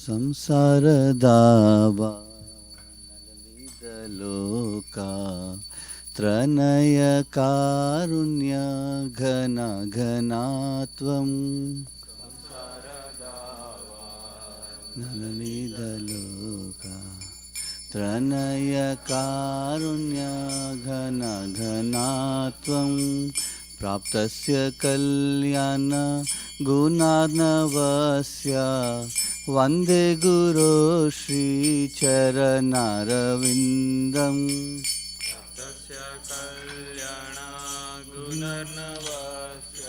ಸಂಸಾರದಾವ ನಲಲಿದಲೋಕ ತ್ರನಯ ಕಾರುಣ್ಯ ಘನ ಘನಾತ್ವಂ ನಲಲಿದಲೋಕ ತ್ರನಯ ಕಾರುಣ್ಯ ಘನ ಘನಾತ್ವಂ ಪ್ರಾಪ್ತಸ್ಯ ಕಲ್ಯಾಣ ಗುಣಾರ್ಣವಸ್ಯ ವಂದೇ ಗುರೋ ಶ್ರೀಚರಣಾರವಿಂದಂ ಪ್ರಾಪ್ತಸ್ಯ ಕಲ್ಯಾಣ ಗುಣಾರ್ಣವಸ್ಯ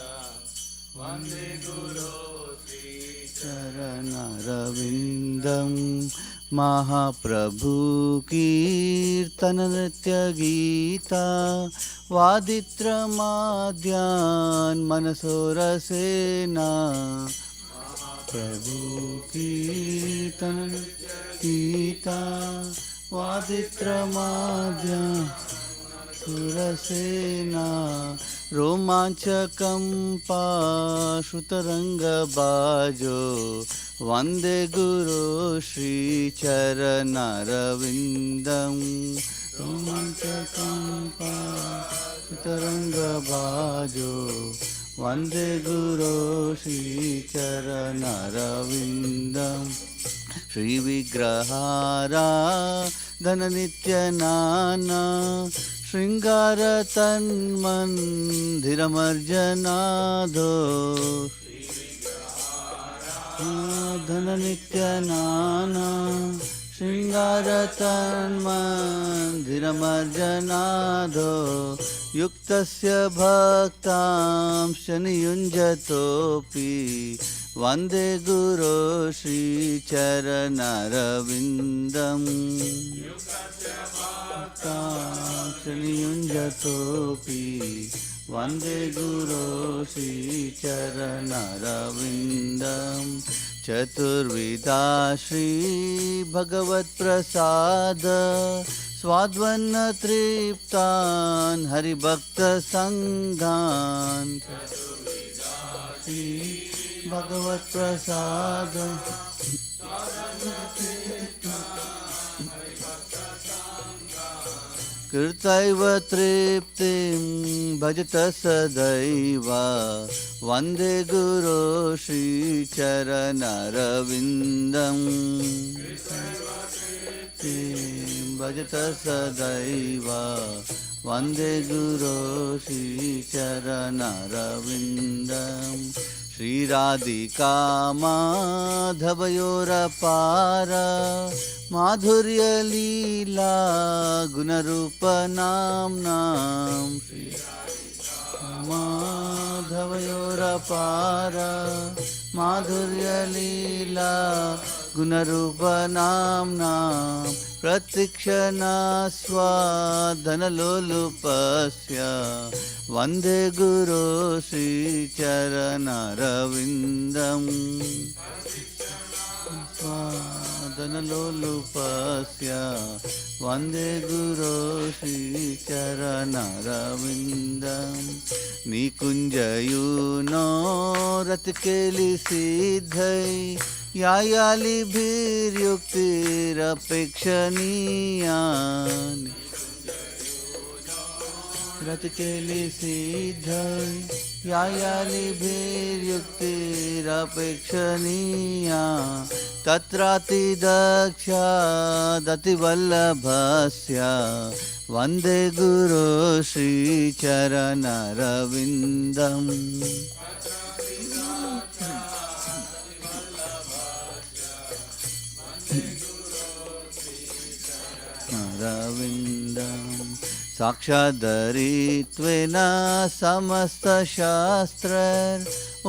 ವಂದೇ ಗುರೋ ಶ್ರೀಚರಣಾರವಿಂದಂ महाप्रभु कीर्तन नृत्य गीता वादित्रमाद्यान् मनसो रसेना प्रभु कीर्तन नृत्य गीता वादित्रमाद्यान् सुरसेना रोमांचकं पाशुतरङ्गबाजो वन्दे गुरो श्रीचरणारविन्दं रोमांचकं पाशुतरङ्गबाजो वन्दे गुरो श्रीचरणारविन्दं श्रीविग्रहाराधननित्यनाना शृङ्गारतन्मन्दिरमर्जनाधो धननित्यनाना शृङ्गारतन्मन्दिरमर्जनाधो युक्तस्य भक्तांश्च नियुञ्जतोऽपि वन्दे गुरो श्रीचरणारविन्दम् नियुञ्जतोऽपि वन्दे गुरो श्रीचरणारविन्दं चतुर्विधा श्रीभगवत्प्रसाद स्वाद्वन्न तृप्तान् हरिभक्तसङ्घान् भगवत्प्रसाद कृतैव तृप्तिं भजत सदैव वन्दे गुरो श्रीचरणारविन्दम् भजत सदैव वन्दे गुरो श्रीचरणारविन्दम् श्रीराधिका माधवयोरपार माधुर्यलीला गुणरूपनाम्नां माधवयोरपार माधुर्यलीला गुणरूपनाम्नां प्रतीक्षणास्वादनलोलुपस्य वन्दे गुरो श्रीचरणारविन्दम् स्वादनलोलुपस्य वन्दे गुरो श्रीचरणारविन्दम् निकुञ्जयूनो रतिकेलिसिद्धै यायालिभिर्युक्तिरपेक्षणीया रतिकेलिसिद्धै यायालिभिर्युक्तिरपेक्षणीया तत्रातिदक्षादतिवल्लभस्य वन्दे गुरो श्रीचरणारविन्दम् रविन्दम् साक्षादरित्वेन समस्तशास्त्रैर्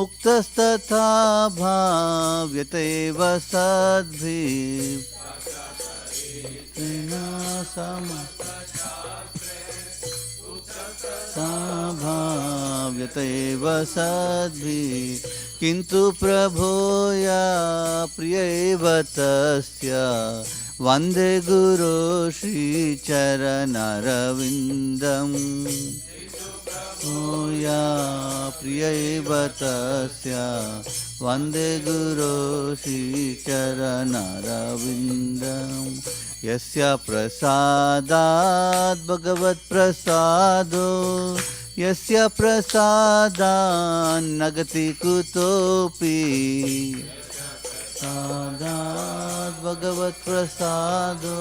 उक्तस्तथा भाव्यत एव सद्भिः भाव्यत एव सद्भिः किन्तु प्रभोया प्रिय एव तस्य वन्दे गुरो श्रीचरणारविन्दम् या प्रिय एव तस्य वन्दे गुरो श्रीचरणारविन्दं यस्य प्रसादात् भगवत्प्रसादो यस्य प्रसादान्नगति कुतोऽपि प्रसादात् भगवत्प्रसादो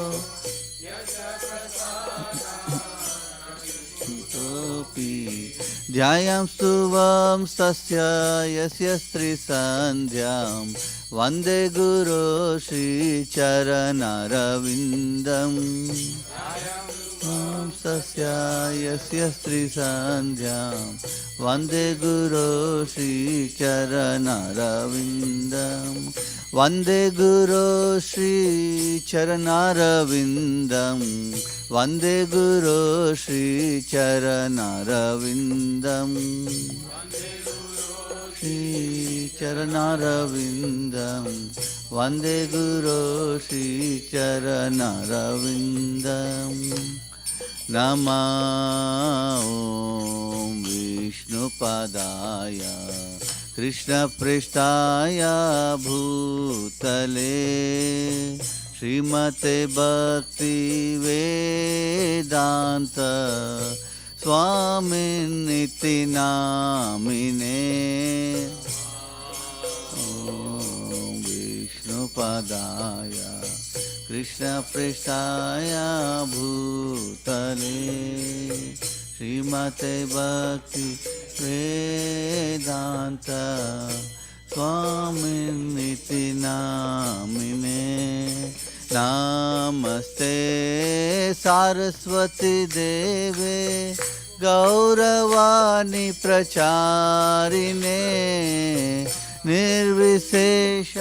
ध्यायां स्तुवां तस्य यस्य स्त्रीसन्ध्यां वन्दे गुरो श्रीचरणारविन्दम् तस्य यस्य स्त्रीसन्ध्यां वन्दे गुरो श्रीचरणारविन्दम् वन्दे गुरो श्रीचरणारविन्दम् वन्दे गुरो श्रीचरणारविन्दम् श्रीचरणारविन्दम् वन्दे गुरो श्रीचरणारविन्दम् नमो विष्णुपदाय कृष्णपृष्ठाय भूतले श्रीमते भक्ति वेदांत स्वामिनिति नामिने ॐ विष्णुपदाय कृष्णपृष्ठाय भूतले श्रीमते भक्ति वेदांत स्वामिनिति नामिने नमस्ते सारस्वती देवे गौरवाणी प्रचारिणे निर्विशेष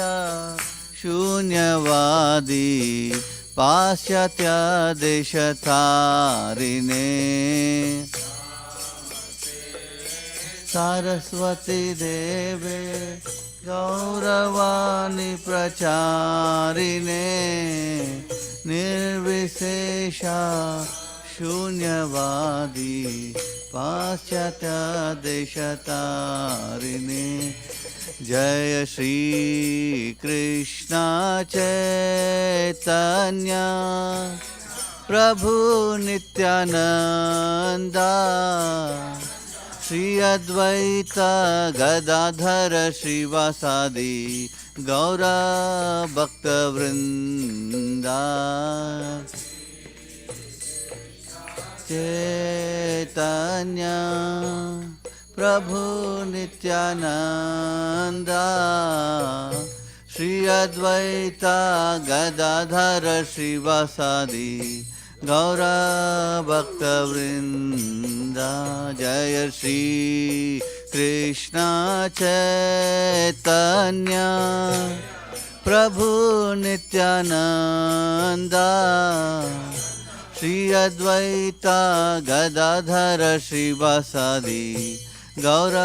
शून्यवादी पाश्चात्य देशतारिणे सारस्वती देवे गौरवाणी प्रचारिणे निर्विशेष शून्यवादी पाश्चात्य देशतारिणे जय श्री कृष्ण चैतन्य प्रभु नित्यानंदा श्री अद्वैत गदाधर श्रीवासादि गौर भक्तवृंदा चैतन्य प्रभु नित्यानंदा श्री अद्वैत गदाधर श्रीवासादि गौर भक्तवृंदा जय श्री कृष्ण चैतन्य प्रभु नित्यानंदा श्री अद्वैत गदाधर श्रीवासादि गौर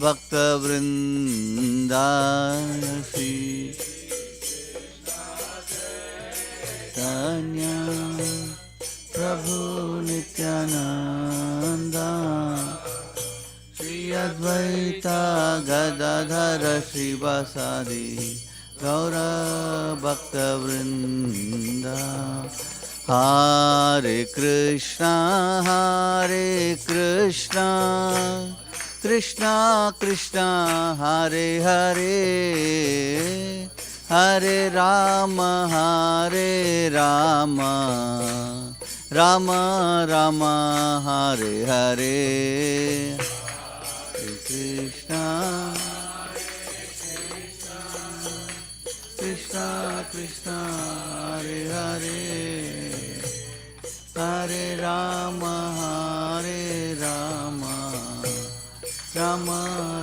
भक्तवृंदा श्री चैतन्य प्रभु नित्यानंदा श्री अद्वैत गदाधर श्रीवासादि गौर भक्तवृंदा हरे कृष्णा कृष्णा कृष्णा हरे हरे हरे राम राम राम हरे हरे कृष्णा कृष्णा कृष्णा हरे हरे हरे राम राम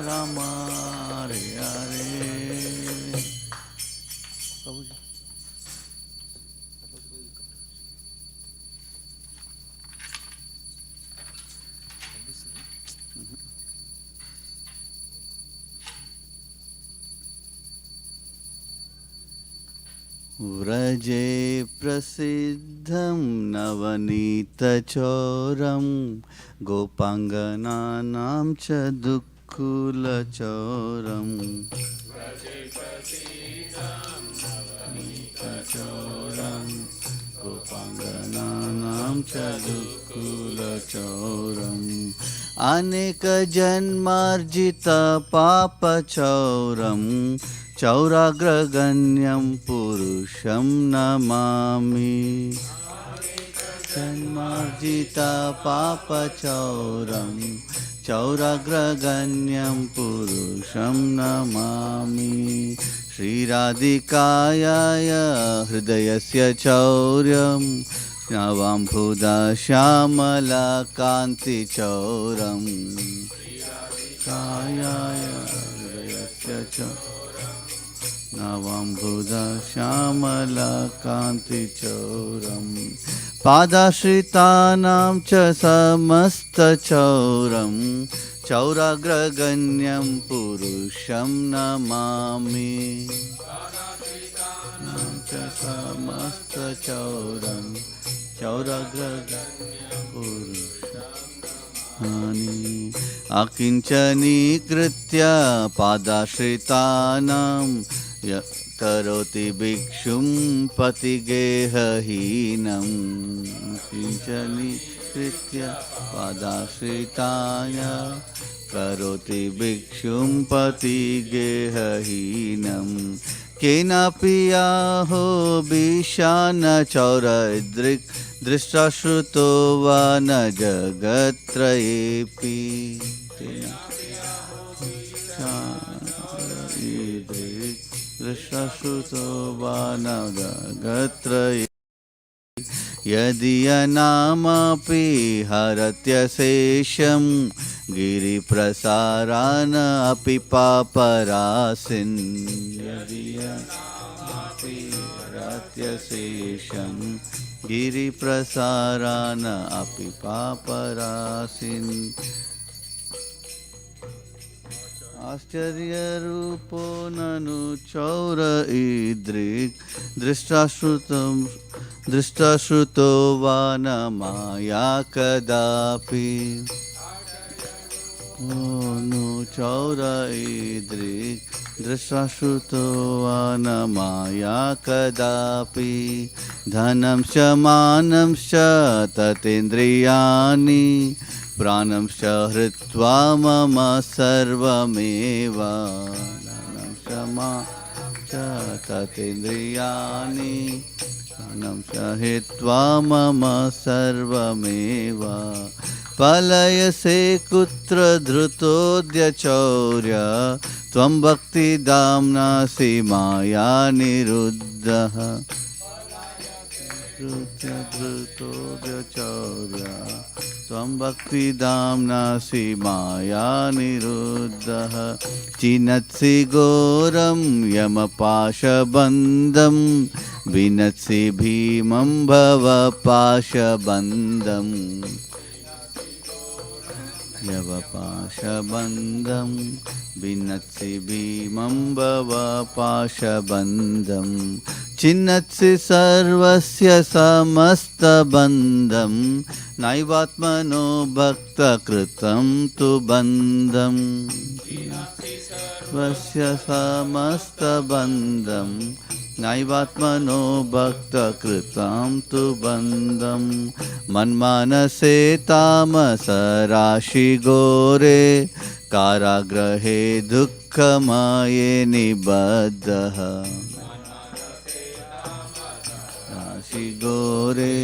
राम हरे हरे व्रजे प्रसिद्धं नवनीतचोरं गोपाङ्गनानां च दुःख दुःखुलचौरम् गोपाङ्गनानां च दुःखुलचौरम् अनेकजन्मार्जितपापचौरम् चौराग्रगण्यं पुरुषं नमामि जन्मार्जितपापचौरम् चौराग्रगण्यं पुरुषं नमामि श्रीराधिकायाय हृदयस्य चौर्यं नवाम्भुजा श्यामलाकान्तिचौरम् कायाय हृदयस्य चौर्यं नवाम्भुजा श्यामलाकान्तिचौरम् पादाश्रितानां च समस्तचौरम् चौराग्रगण्यं पुरुषं नमामि समस्तचौरं चौराग्रगण्यं पुरुषं अकिञ्चनीकृत्य पादाश्रितानां करोति भिक्षुं पतिगेहहीनं किञ्चनीकृत्य पादाश्रिताय करोति भिक्षुं पतिगेहहीनं केनापि याहो भीषान्नचौरदृक् दृष्टाश्रुतो वा न जगत्त्रयेऽपि दृष्टाश्रुतो वा न जगत्त्रये यदीयनामपि हरत्यशेषं गिरिप्रसारान् अपि पापरासिन् यदीयनामपि हरत्यशेषं गिरिप्रसारान् अपि पापरासिन् आश्चर्यरूपो ननु चौर ईदृक् दृष्टाश्रुतो वा न माया कदापि नु चौर ईदृक् दृष्टाश्रुतो वा न माया कदापि धनं च मानं च ततेन्द्रियाणि प्राणं च हृत्वा मम सर्वमेव धनं च मानं च ततेन्द्रियाणि प्राणं च हृत्वा मम सर्वमेव पलयसे कुत्र धृतोऽद्य चौर्य त्वं भक्तिदाम्नासि माया निरुद्धः धृतोऽद्य चौर्य त्वं भक्तिदाम्नासि माया निरुद्धः चिनत्सि घोरं यमपाशबन्धं विनत्सि भीमं भवपाशबन्धम् यवपाशबन्धं विनत्सि भीमं भवपाशबन्धं चिन्नत्सि सर्वस्य समस्तबन्धं नैवात्मनो भक्तकृतं तु बन्धं स्वस्य समस्तबन्धं नैवात्मनो भक्तकृतं तु बन्धं मन्मानसे तामसराशिघोरे कारागृहे दुःखमये निबद्धः राशिघोरे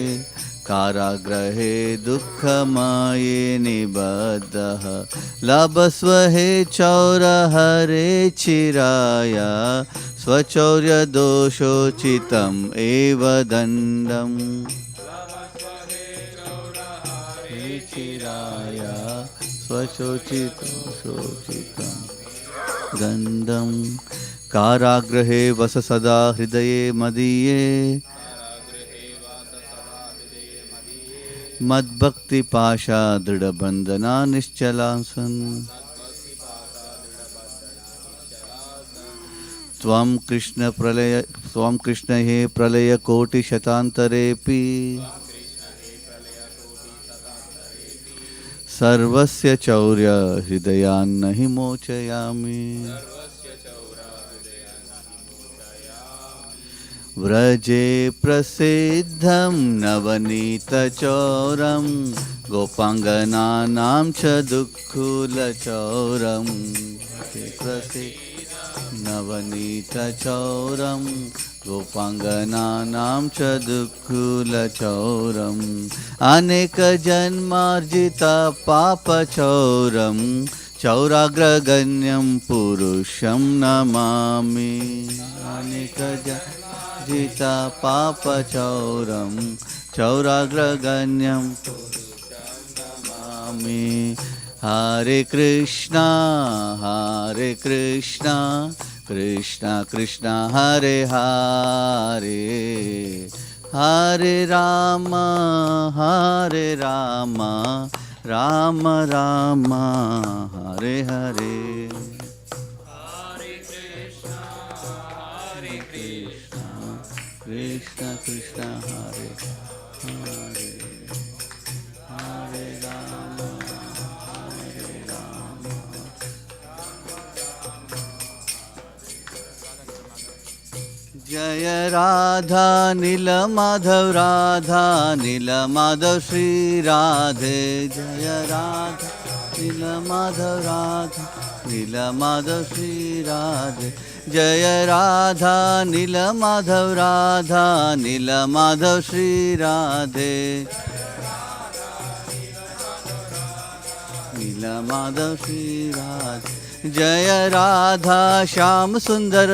कारागृहे दुःखमये निबद्धः लभस्व हे चौर हरे चिराय स्वचौर्यदोषोचितम् एव दण्डम् चिराय स्वचोचितं दण्डं कारागृहे वस सदा हृदये मदीये मद्भक्तिपाशा दृढबन्धना निश्चलासन् त्वं कृष्ण हे प्रलयकोटिशतान्तरेऽपि सर्वस्य चौर्य हृदयान्न हि मोचयामि व्रजे प्रसिद्धं नवनीतचौरं गोपाङ्गनानां च दुःखुलचौरं प्रसिद्धं नवनीतचौरं गोपाङ्गनानां च दुःखुलचौरम् अनेकजन्मार्जितपापचौरं चौराग्रगण्यं पुरुषं नमामि अनेकजन्मार्जितपापचौरं चौराग्रगण्यं नमामि हरे कृष्णा कृष्णा कृष्णा हरे हरे हरे राम राम राम हरे हरे कृष्ण कृष्ण हरे हरे हरे राम जय राधा नील माधव श्री राधे जय राधा नील माधव श्री राधे जय राधा नील माधव श्री राधे नील माधव श्री राधे जय राधा श्याम सुंदर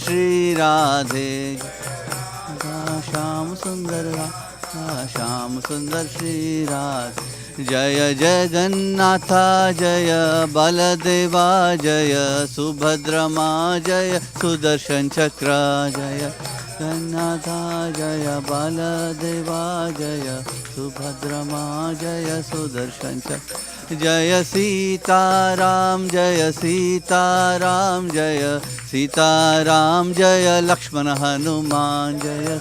श्री राधे श्याम सुंदर श्री राधे जय जगन्नाथ जय बलदेवा जय सुभद्रमा जय सुदर्शन चक्र जय जगन्नाथ जय बलदेवा जय सुभद्रमा जय सुदर्शन चक्र जय सीताराम जय लक्ष्मण हनुमान जय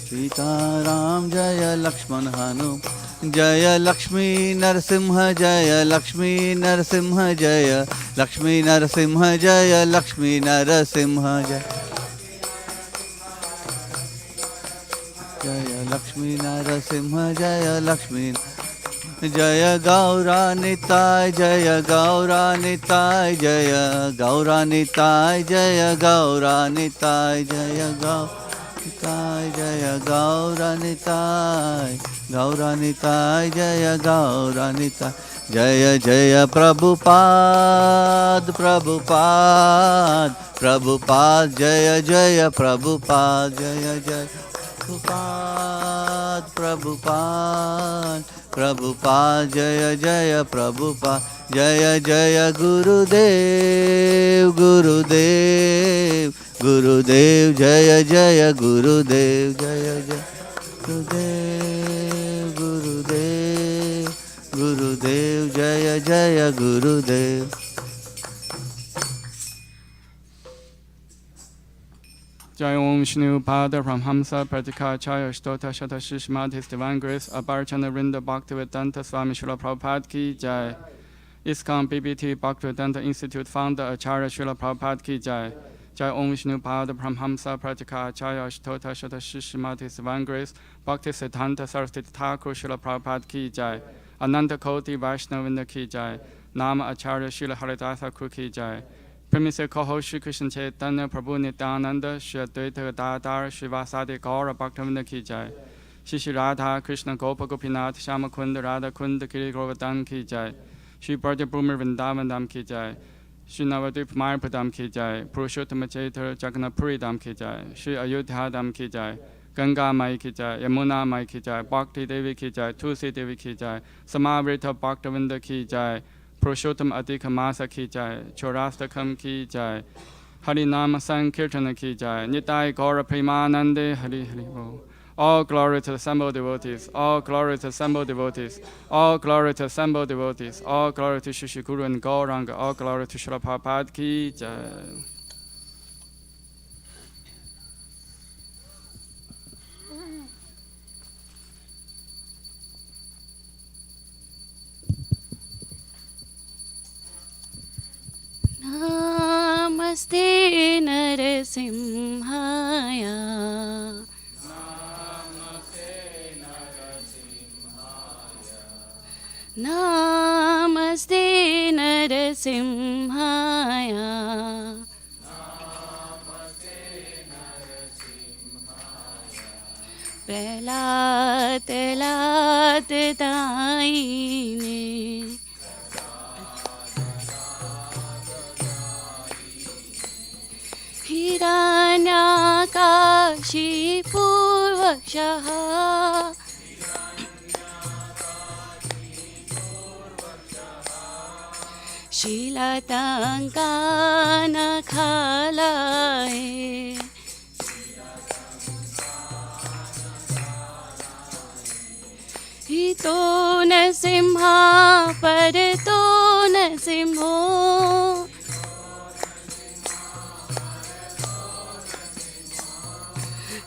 सीताराम जय लक्ष्मण हनुमान जय लक्ष्मी नरसिंह जय लक्ष्मी नरसिंह जय लक्ष्मी नरसिंह जय लक्ष्मी नरसिंह जय जय लक्ष्मी नरसिंह जय लक्ष्मी जय गौरानिताय जय गौरानिताय जय गौरानिताय जय गौरानिताय जय गौरानिताय जय गौरानिताय गौरानिताय जय गौरानिताय जय जय प्रभुपाद प्रभुपाद प्रभुपाद जय जय प्रभुपाद जय जय प्रभुपाद प्रभुपाद प्रभुपाद जय जय प्रभुपाद जय जय गुरुदेव गुरुदेव गुरुदेव जय जय गुरुदेव जय जय गुरुदेव गुरुदेव गुरुदेव जय जय गुरुदेव Jai Om Shnu Pada Brahmhamsa Pratikacharya Shtota Shata Shishmat His Divine Grace Aparchana Rinda Bhaktivedanta Swami Srila Prabhupada Ki Jai ISKCON BBT Bhaktivedanta Institute Founder Acharya Srila Prabhupada Ki Jai Jai Om Vishnu Pada Brahmhamsa Pratikacharya Shtota Shata Shishmat His Divine Grace Bhakti Siddhanta Saraswati Thakur Srila Prabhupada Ki Jai Ananta Koti Vaishnavinda Ki Jai Nama Acharya Srila Haridasa Thakur Ki Jai Premi se Koho Shri Krishna Chaitanya Prabhu Nityananda Shri Advaita Gadadhar Shri Vasadi Gaura Bhaktivinoda Ki Jai Shri Shri Radha Krishna Gopa Gopinath Shama Kunda Radha Kunda Giri Govardhan Ki Jai Shri Bharti Bhumi Vrindavan Dham Ki Jai Shri Navadvip Mayapur Dham Ki Jai Purushottama Chaitra Jagannath Puri Dham Ki Jai Shri Ayodhya Dham Ki Jai Ganga Mai Ki Jai Yamuna Mai Ki Jai Bhakti Devi Ki Jai Tulsi Devi Ki Jai Samavrita Bhaktivinoda Ki Jai Purushottam Adhika Masa Ki Jai, Chaurastakam Ki Jai, Harinama Sankirtana Ki Jai, Nitai Gaura Premanande Hari Hari Bo. All glory to the assembled devotees, all glory to the assembled devotees, all glory to the assembled devotees, all glory to Shri Guru and Gauranga, all glory to Srila Prabhupada Ki Jai. Namaste Narasimhaya. Namaste Narasimhaya. Prahlad Prahlad Daine. Hiranyakashi Purvashaha. Shilatangana khalaye. Hito nasimha parito nasimho.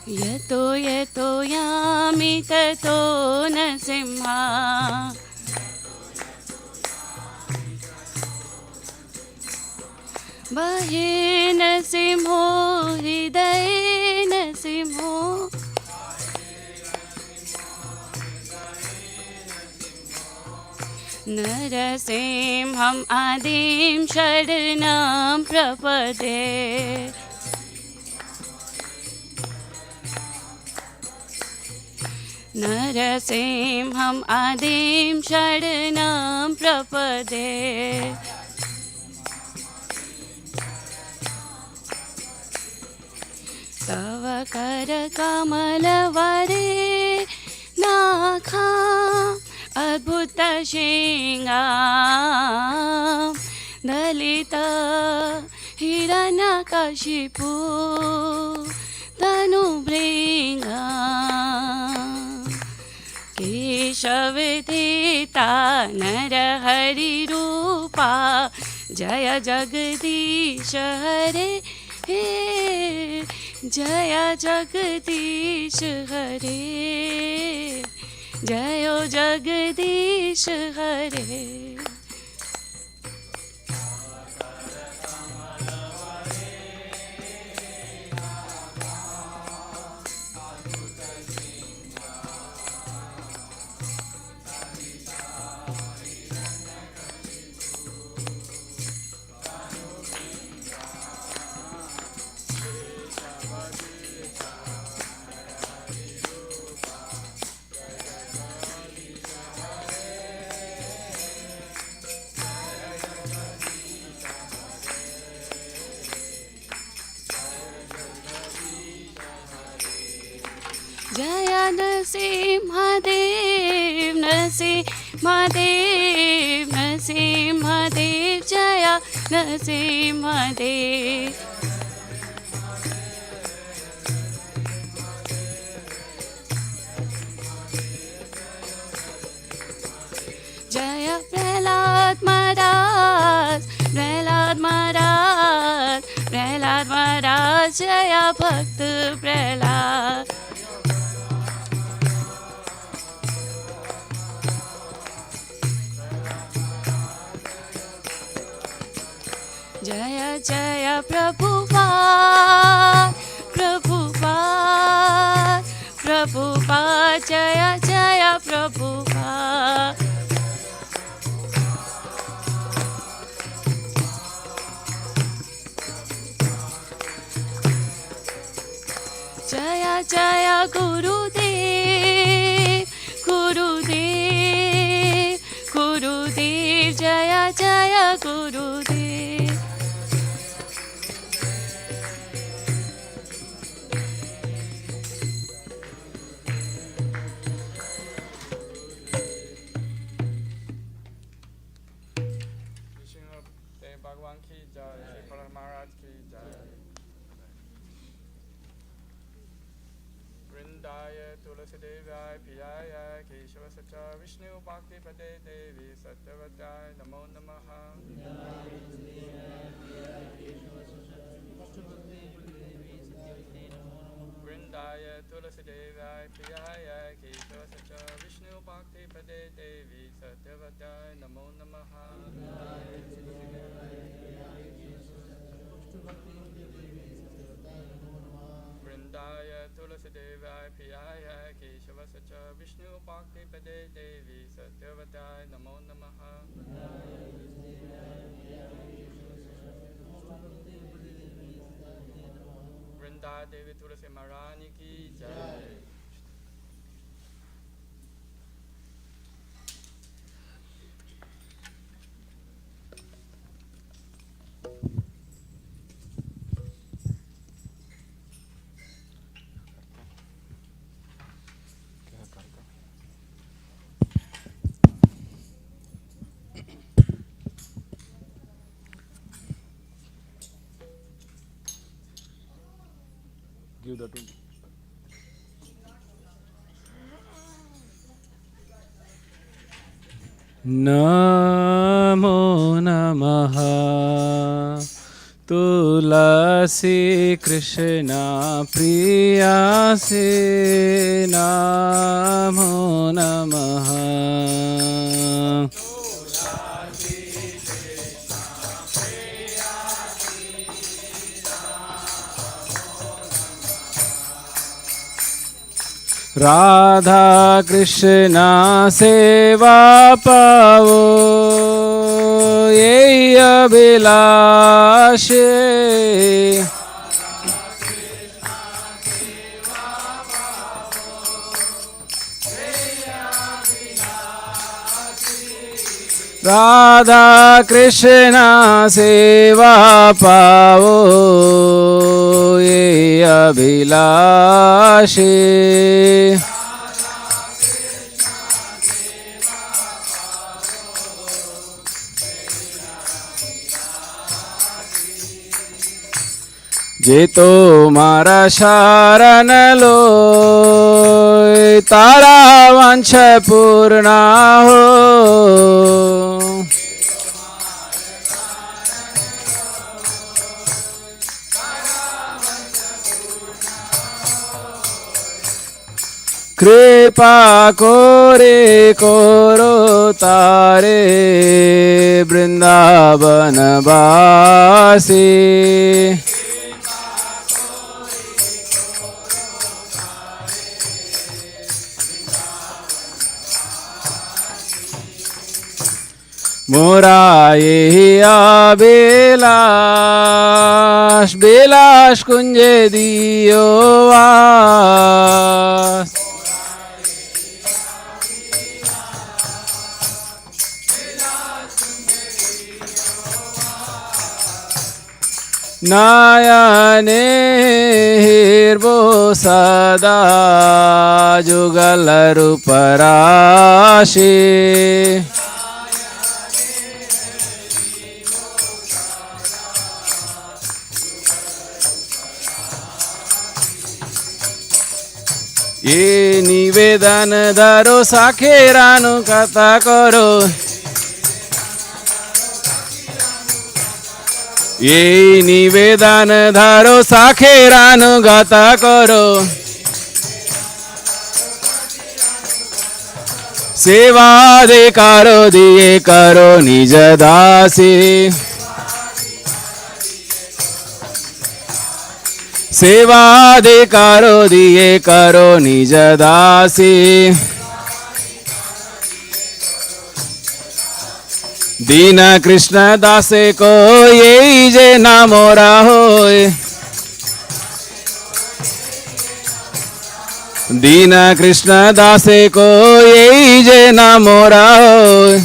Yato yato yami tato nasimha. Bahe nasimho hridaye nasimho. Narasimham adim sharanam prapade. Narasimham adim sharanam prapade. Tava kara kamalavare nakha adbhuta shingam dalita hiranyakashipu tanu bringam. Keshavidita narahari rupa jaya jagadish hare he. Jaya Jagadish Hare. Jayo Jagadish Hare. Jaya Narasimhadev, Narasimhadev, Narasimhadev, Jaya Narasimhadev. Jaya Prahlad Maharaj, Prahlad Maharaj, Prahlad Maharaj, Jaya Bhakt Prahlad. Jaya Jaya Prabhupada, Prabhupada, Prabhupada, Jaya Jaya Prabhupada. Jaya Jaya Gurudev, Gurudev, Gurudev, Jaya Jaya Gurudev. Bhagwan ki jai, Shri Prahlad Maharaj ki jai. Vrindaya Tulasi Devaya Piyaya Keshava Sacha Vishnu Bhakti Pade Devi Satyavadaya Namo Namaha. Vrindaya Tulasi Devaya Piyaya Keshava Sacha Vishnu Bhakti Pade Devi Satyavadaya Namo Namaha. वासुदेवाय प्रियाय केशवस्य च विष्णुपाक्तिपदे देवी सत्यवताय नमो नमः। वृंदा देवी तुलसी महारानी की जय। Give that one. Namo Namaha Tulasi Krishna Priya Se Namo Namaha Radha Krishna Seva Pavo Yei Abhilashe Radha Krishna Seva Pavo Yei Abhilashe Jeto Mara Sharanalo Tara Vancha Purna Ho Kripa Kore Koro Tare Vrindavan Vasi Moraye Abhilash Bilash Kunje Diyo Vas Nayane Hirbo Sada Jugal Ruparashi Ye nivedan daro sakhiranu katha karo Ye nivedan dharo sakhiranu katha karo Seva de karo diye karo nij dasi Seva de karo diye karo nij dasi Dina Krishna dase ko yei je namora hoy Dina Krishna dase ko yei je namora hoy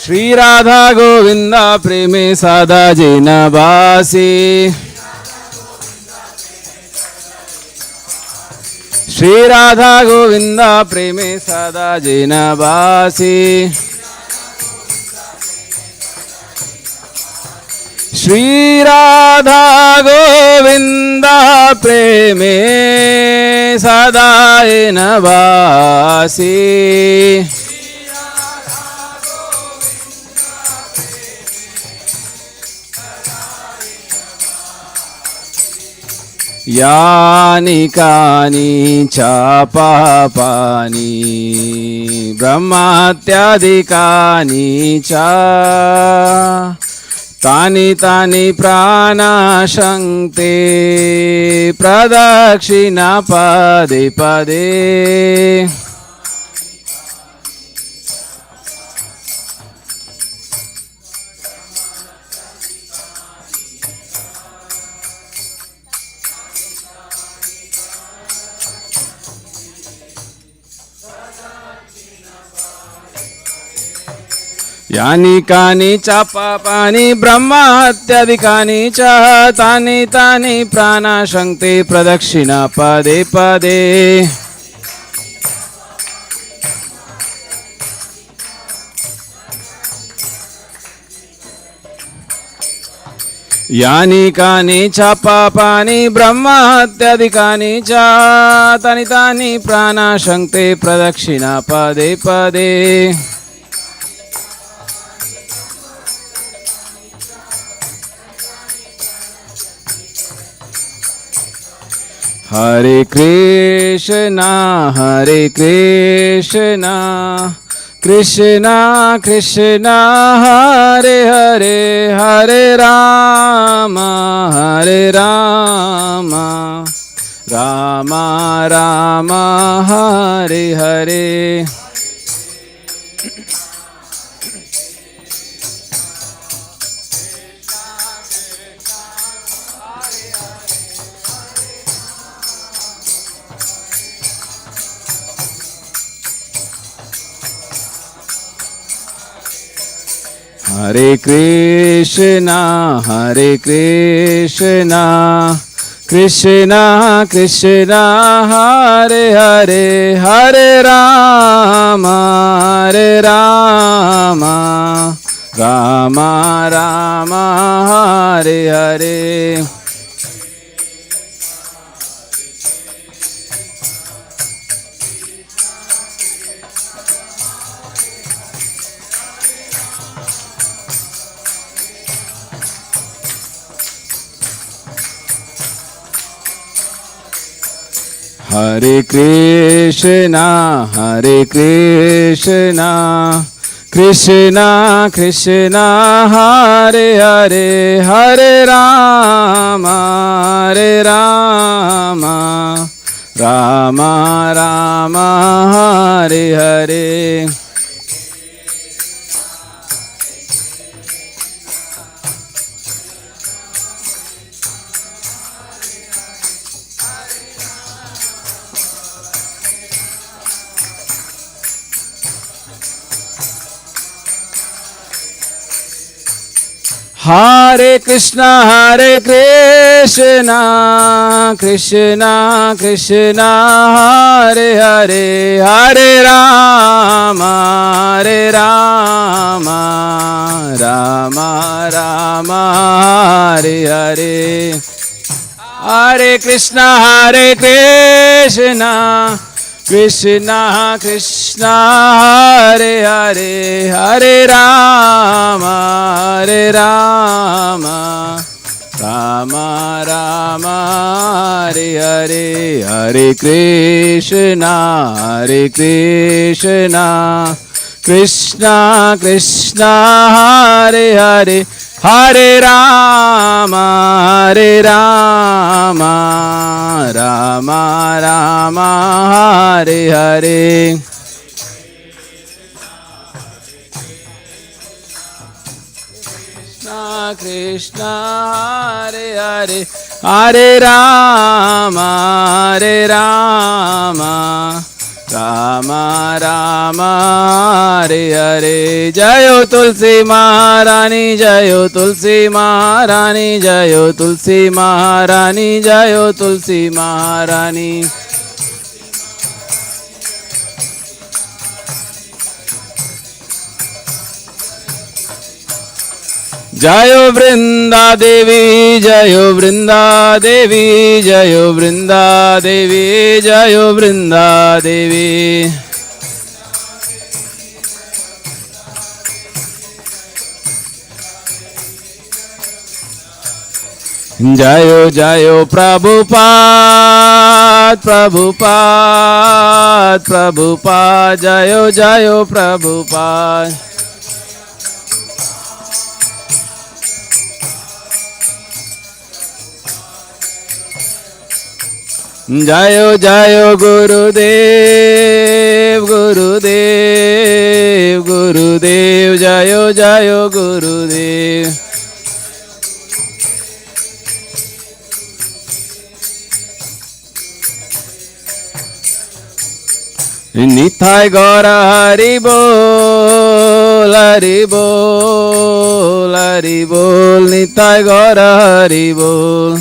Shri Radha Govinda Preme Sada Jena Basi Shri Radha Govinda Preme Sada Jena Basi Shri Radha Govinda Preme Sada Jena Basi Yani kani cha papani brahmatyadikani cha तानि तानि प्राणाशङ्क्ते प्रदक्षिणा पदे पदे यानि कानि च पापानि ब्रह्महत्यादिकानि च तानि तानि प्राणाशङ्क्ते प्रदक्षिणा पदे पदे यानि कानि च पापानि ब्रह्महत्यादिकानि च तानि तानि प्राणाशङ्क्ते प्रदक्षिणा पदे पदे हरे कृष्णा कृष्णा कृष्णा हरे हरे हरे राम राम राम हरे हरे हरे कृष्णा कृष्णा कृष्णा हरे हरे हरे राम राम राम हरे हरे हरे कृष्णा कृष्णा कृष्णा हरे हरे हरे राम राम राम हरे हरे हरे कृष्णा कृष्णा कृष्णा हरे हरे हरे राम राम राम हरे हरे हरे कृष्णा कृष्णा कृष्णा हरे हरे हरे राम राम राम हरे हरे हरे कृष्णा कृष्णा कृष्णा हरे हरे हरे राम राम हरे हरे कृष्णा हरे हरे हरे राम राम हरे हरे जयो तुलसी महारानी जयो तुलसी महारानी जयो तुलसी महारानी जयो तुलसी महारानी जयो वृंदा देवी जयो वृंदा देवी जयो वृंदा देवी जयो वृंदा देवी जयो जयो प्रभुपाद प्रभुपाद प्रभुपाद जयो जयो Prabhupada Jayo Jayo Gurudev Gurudev Gurudev Jayo Jayo Gurudev. Nitai Gaura Hari Bol Hari Bol Hari Bol Nitai Gaura Hari Bol.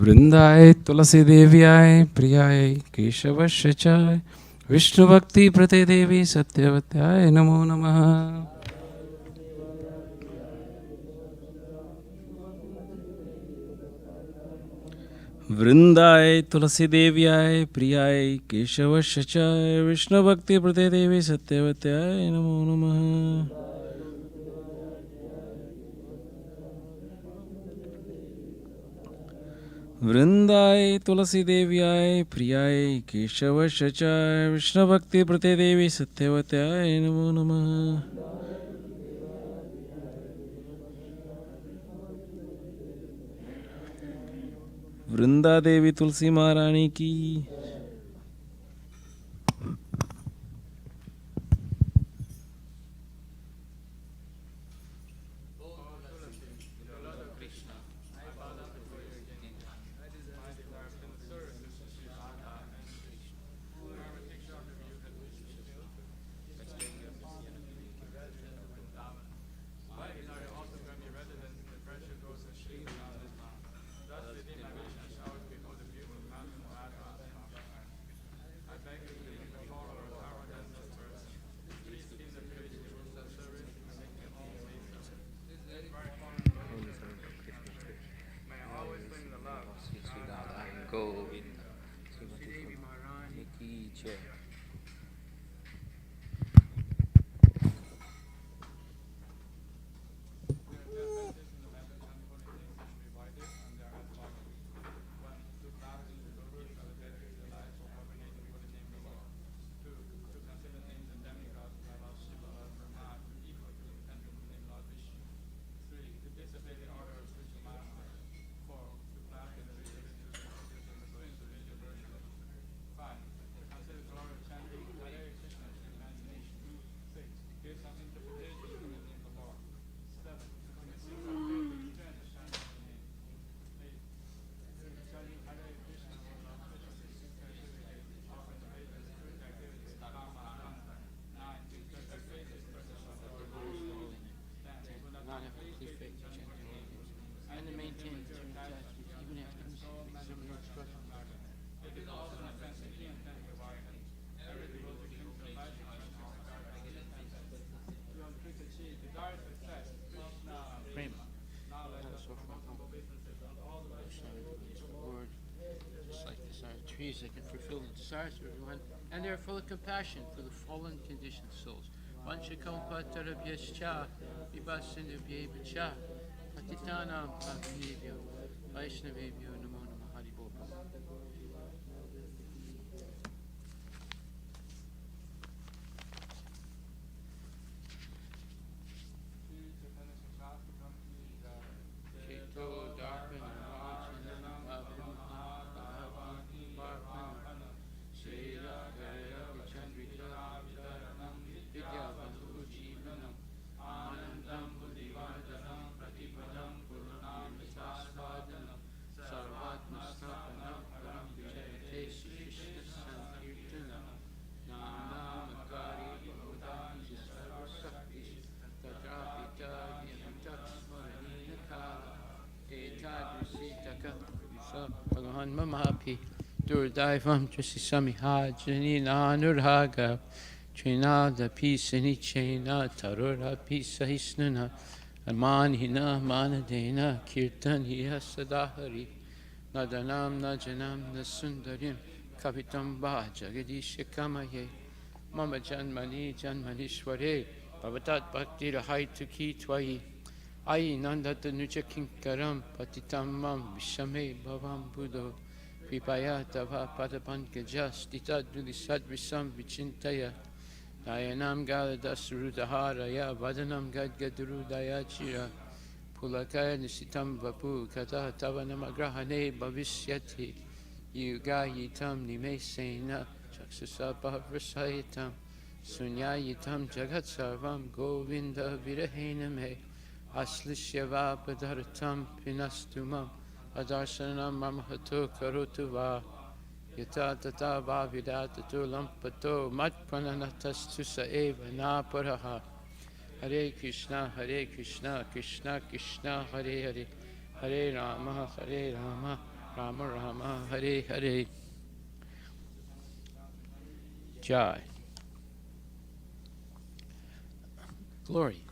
वृंदाय तुलसी देव्याय प्रियाय केशवस्य च विष्णु भक्ति प्रते देवी सत्यवत्याय नमो नमः. वृंदाय तुलसी देव्याय प्रियाय केशवस्य च विष्णु भक्ति प्रते देवी सत्यवत्याय नमो नमः. वृंदाय तुलसी देव्याय प्रियाय केशवस्य च विष्णु भक्ति प्रते देवी सत्यवत्याय नमो नमः. वृंदा देवी तुलसी महारानी की. That can fulfill the desires of everyone, and they are full of compassion for the fallen conditioned souls. Vanchakalpatarabhyascha vibhasinabhyevcha patitanam pavanebhyo vaishnavebhyo namo namah. Hari Bol. Bhagavan Mamapi Durdaivam Trasisamiha Janina Nurhaga Trina the Pisani Chaina Tarura Pisahisnana Amanhina Manadena Kirtaniya Sadahari Nadanam Najanam Nasundarim Kavitam Ba Jagadisha Kamaye Mama Janmani Janmanishware Bhavatat Bhakti Rahai Tuki Twai Ai Nandata Nuja Kinkaram Patitamam Vishame Bhavam Buddho Pipaya Tava Padapankaja Stita Dulisad Visam Vichintaya Dayanam Gala Dasrudaharaya Vadanam Gadgadurudaya Chira Pulakaya Nisitam Vapu Kata Tavanamagrahane Bhavishyati Yuga Yitam Nimesena Chaksusapa Vrasayitam Sunyayitam Jagat Sarvam Govinda Virahename Aslishyava Padaratam Pinastumam Adarsanam Mamhato Karotuva Yata Tata Vavidatato Lampato Matprananatas Eva Naparaha Hare Krishna, Krishna Krishna, Hare Hare, Hare Rama, Rama Rama, Hare Hare. Jai. Glory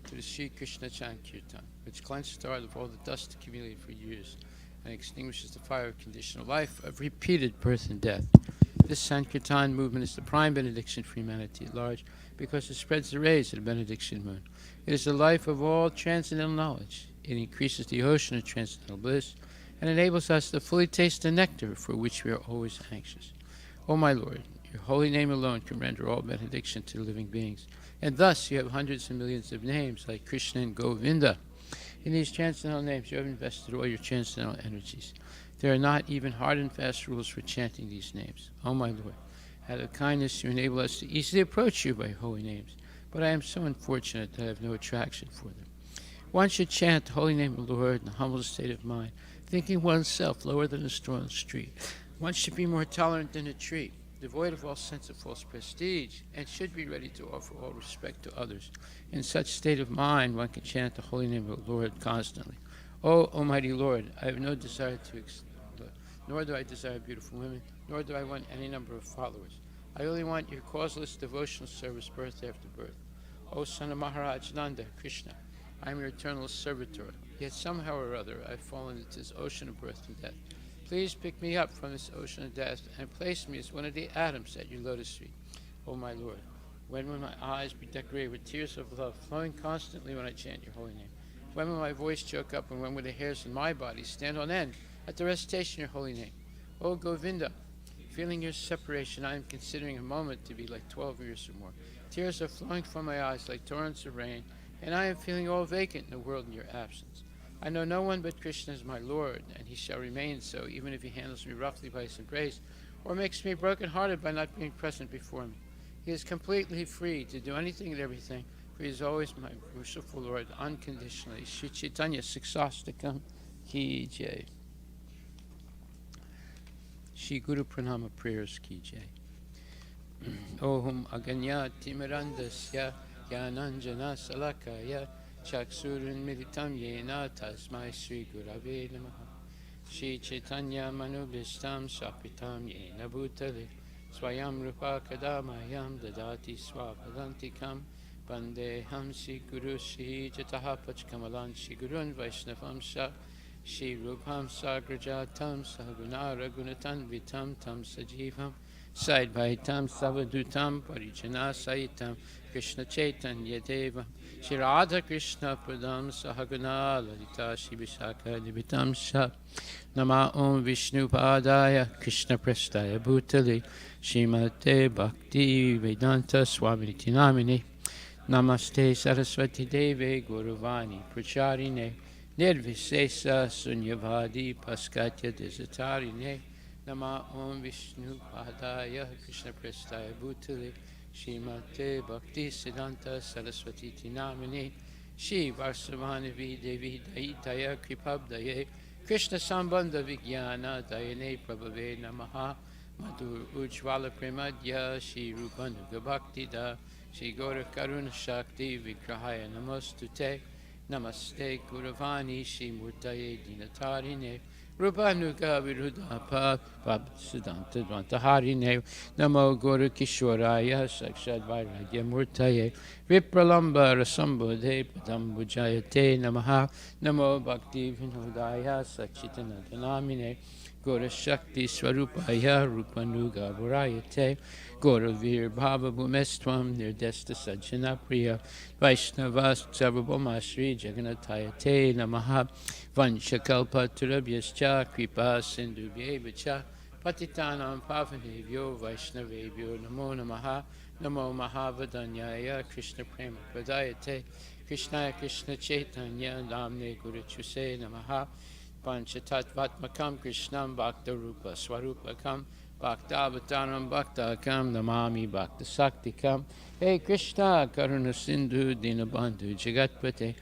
to the Sri Krishna Sankirtan, which cleanses the heart of all the dust accumulated for years and extinguishes the fire of conditional life, of repeated birth and death. This Sankirtan movement is the prime benediction for humanity at large because it spreads the rays of the benediction moon. It is the life of all transcendental knowledge. It increases the ocean of transcendental bliss and enables us to fully taste the nectar for which we are always anxious. O my Lord, your holy name alone can render all benediction to the living beings. And thus you have hundreds and millions of names like Krishna and Govinda. In these transcendental names you have invested all your transcendental energies. There are not even hard and fast rules for chanting these names. O my Lord, out of kindness you enable us to easily approach you by holy names, but I am so unfortunate that I have no attraction for them. One should chant the holy name of the Lord in a humble state of mind, thinking oneself lower than a straw in the street. One should be more tolerant than a tree, devoid of all sense of false prestige, and should be ready to offer all respect to others. In such state of mind, one can chant the holy name of the Lord constantly. O Almighty Lord, I have no desire nor do I desire beautiful women, nor do I want any number of followers. I only want your causeless devotional service birth after birth. O son of Maharaj Nanda, Krishna, I am your eternal servitor, yet somehow or other I have fallen into this ocean of birth and death. Please pick me up from this ocean of death and place me as one of the atoms at your lotus feet. O my Lord, when will my eyes be decorated with tears of love, flowing constantly when I chant your holy name? When will my voice choke up, and when will the hairs in my body stand on end at the recitation of your holy name? O Govinda, feeling your separation, I am considering a moment to be like 12 years or more. Tears are flowing from my eyes like torrents of rain, and I am feeling all vacant in the world in your absence. I know no one but Krishna is my Lord, and he shall remain so, even if he handles me roughly by his embrace, or makes me broken-hearted by not being present before me. He is completely free to do anything and everything, for he is always my merciful Lord, unconditionally. Shri Chaitanya Siksastakam Ki Jai. Shri Guru Pranama prayers Ki Jai. Ohum Aganya Timirandasya Yananjana Salakaya Chaksurun Militam Yena Tasmai Sri Gurave Namaha. Shri Chaitanya Manubhishtam Sapitam Yena Bhutale Swayam Rupa Kadamayam Dadati Swapadantikam Bandeham Shri Guru Shri Jataha Pachkamalan Shri Gurun Vaishnavam Sha Shri Rupam Sagrajatam Sagunara Gunatan Vitam Tam Sajivam Side Vaitam Savadutam Parijana Saitam Krishna Chaitanya Devam Shri Radha Krishna Pradam Sahaguna Lalita Shri Vishaka Nivitam Sha Nama Om Vishnu Padaya Krishna Prestaya Bhutale Shrimate Bhakti Vedanta Swami Namini Namaste Saraswati Deve Guruvani Pracharine Nirvisesa Sunyavadi Paskatya Desatarine Nama Om Vishnu Padaya Krishna Prestaya Bhutale Shrimate Bhakti Siddhanta Saraswati Namini Shri Varsavanavi Devi Daitaya Kripabdaye Krishna Sambandha Vijnana Dayane Prabhave Namaha Madhur Ujjvala Premadya Shri Rupanuga Bhakti Da Shri Gaura Karuna Shakti Vigrahaya Namostute Namaste Guravani Shri Murtaye Dinatarine Rupanuga Virudapa Siddhanta Dvantaharine Namo Guru Kishwaraya Sakshad Vairagya Murtaye Vipralamba Rasambodhe Padambujayate Namaha Namo Bhakti Vinodaya Sachitanandanamine Gora Shakti Swarupaya Rupanuga Varayate Gora Vir Bhava Bhumestvam Nirdesta Sajjana Priya Vaishnavas Sarvabhaumashri Jagannathayate Namaha Vanchakalpa Turabhyascha Kripa Sindhubhyevacha Patitanam Pavanebhyo Vaishnavebhyo Namo Namaha Namo Mahavadanyaya Krishna Prema Pradayate Krishna Krishna Chaitanya Namne Guru Chuse Namaha Panchatatvatmakam Krishnam Bhakta Rupa Swarupakam Bhaktavataram Bhaktakam Namami Bhakta Saktikam Hey Krishna Karuna Sindhu Dinabandhu Jagatpate